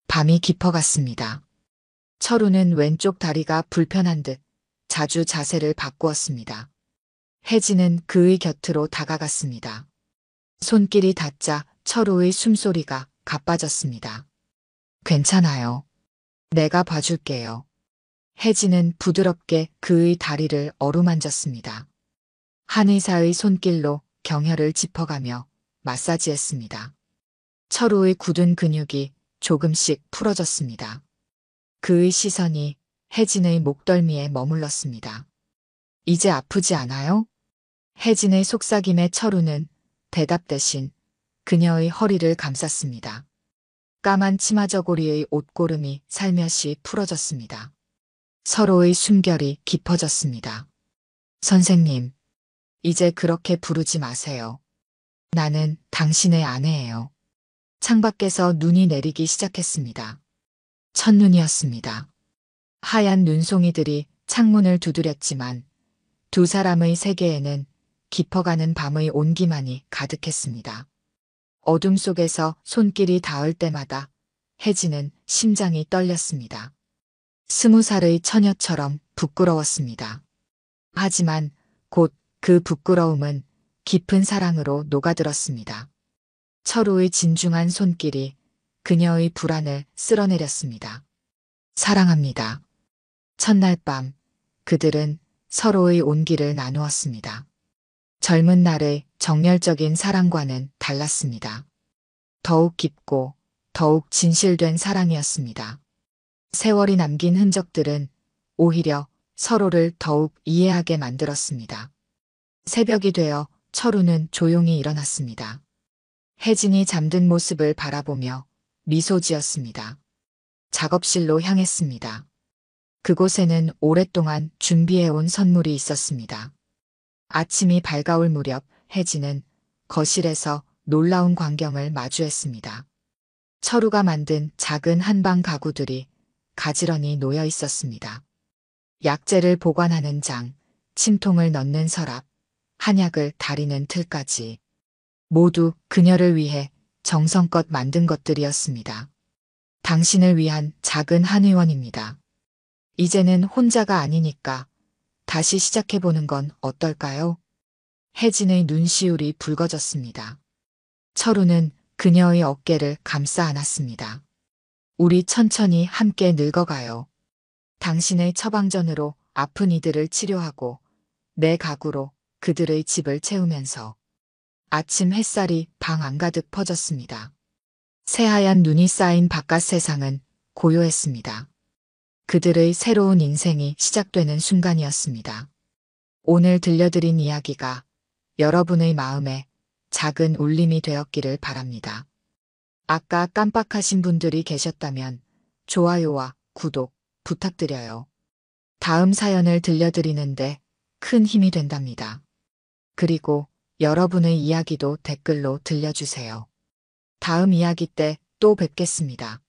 밤이 깊어갔습니다. 철우는 왼쪽 다리가 불편한 듯 자주 자세를 바꾸었습니다. 혜진은 그의 곁으로 다가갔습니다. 손길이 닿자 철우의 숨소리가 가빠졌습니다. 괜찮아요. 내가 봐줄게요. 혜진은 부드럽게 그의 다리를 어루만졌습니다. 한의사의 손길로 경혈을 짚어가며 마사지했습니다. 철우의 굳은 근육이 조금씩 풀어졌습니다. 그의 시선이 혜진의 목덜미에 머물렀습니다. 이제 아프지 않아요? 혜진의 속삭임에 철우는 대답 대신 그녀의 허리를 감쌌습니다. 까만 치마 저고리의 옷고름이 살며시 풀어졌습니다. 서로의 숨결이 깊어졌습니다. 선생님, 이제 그렇게 부르지 마세요. 나는 당신의 아내예요. 창밖에서 눈이 내리기 시작했습니다. 첫눈이었습니다. 하얀 눈송이들이 창문을 두드렸지만 두 사람의 세계에는 깊어가는 밤의 온기만이 가득했습니다. 어둠 속에서 손길이 닿을 때마다 혜진은 심장이 떨렸습니다. 20살의 처녀처럼 부끄러웠습니다. 하지만 곧 그 부끄러움은 깊은 사랑으로 녹아들었습니다. 철우의 진중한 손길이 그녀의 불안을 쓸어내렸습니다. 사랑합니다. 첫날 밤 그들은 서로의 온기를 나누었습니다. 젊은 날의 정열적인 사랑과는 달랐습니다. 더욱 깊고 더욱 진실된 사랑이었습니다. 세월이 남긴 흔적들은 오히려 서로를 더욱 이해하게 만들었습니다. 새벽이 되어 철우는 조용히 일어났습니다. 혜진이 잠든 모습을 바라보며 미소 지었습니다. 작업실로 향했습니다. 그곳에는 오랫동안 준비해온 선물이 있었습니다. 아침이 밝아올 무렵 혜진은 거실에서 놀라운 광경을 마주했습니다. 철우가 만든 작은 한방 가구들이 가지런히 놓여 있었습니다. 약재를 보관하는 장, 침통을 넣는 서랍, 한약을 다리는 틀까지 모두 그녀를 위해 정성껏 만든 것들이었습니다. 당신을 위한 작은 한의원입니다. 이제는 혼자가 아니니까 다시 시작해보는 건 어떨까요? 혜진의 눈시울이 붉어졌습니다. 철우는 그녀의 어깨를 감싸 안았습니다. 우리 천천히 함께 늙어가요. 당신의 처방전으로 아픈 이들을 치료하고 내 가구로 그들의 집을 채우면서 아침 햇살이 방 안가득 퍼졌습니다. 새하얀 눈이 쌓인 바깥 세상은 고요했습니다. 그들의 새로운 인생이 시작되는 순간이었습니다. 오늘 들려드린 이야기가 여러분의 마음에 작은 울림이 되었기를 바랍니다. 아까 깜빡하신 분들이 계셨다면 좋아요와 구독 부탁드려요. 다음 사연을 들려드리는데 큰 힘이 된답니다. 그리고 여러분의 이야기도 댓글로 들려주세요. 다음 이야기 때 또 뵙겠습니다.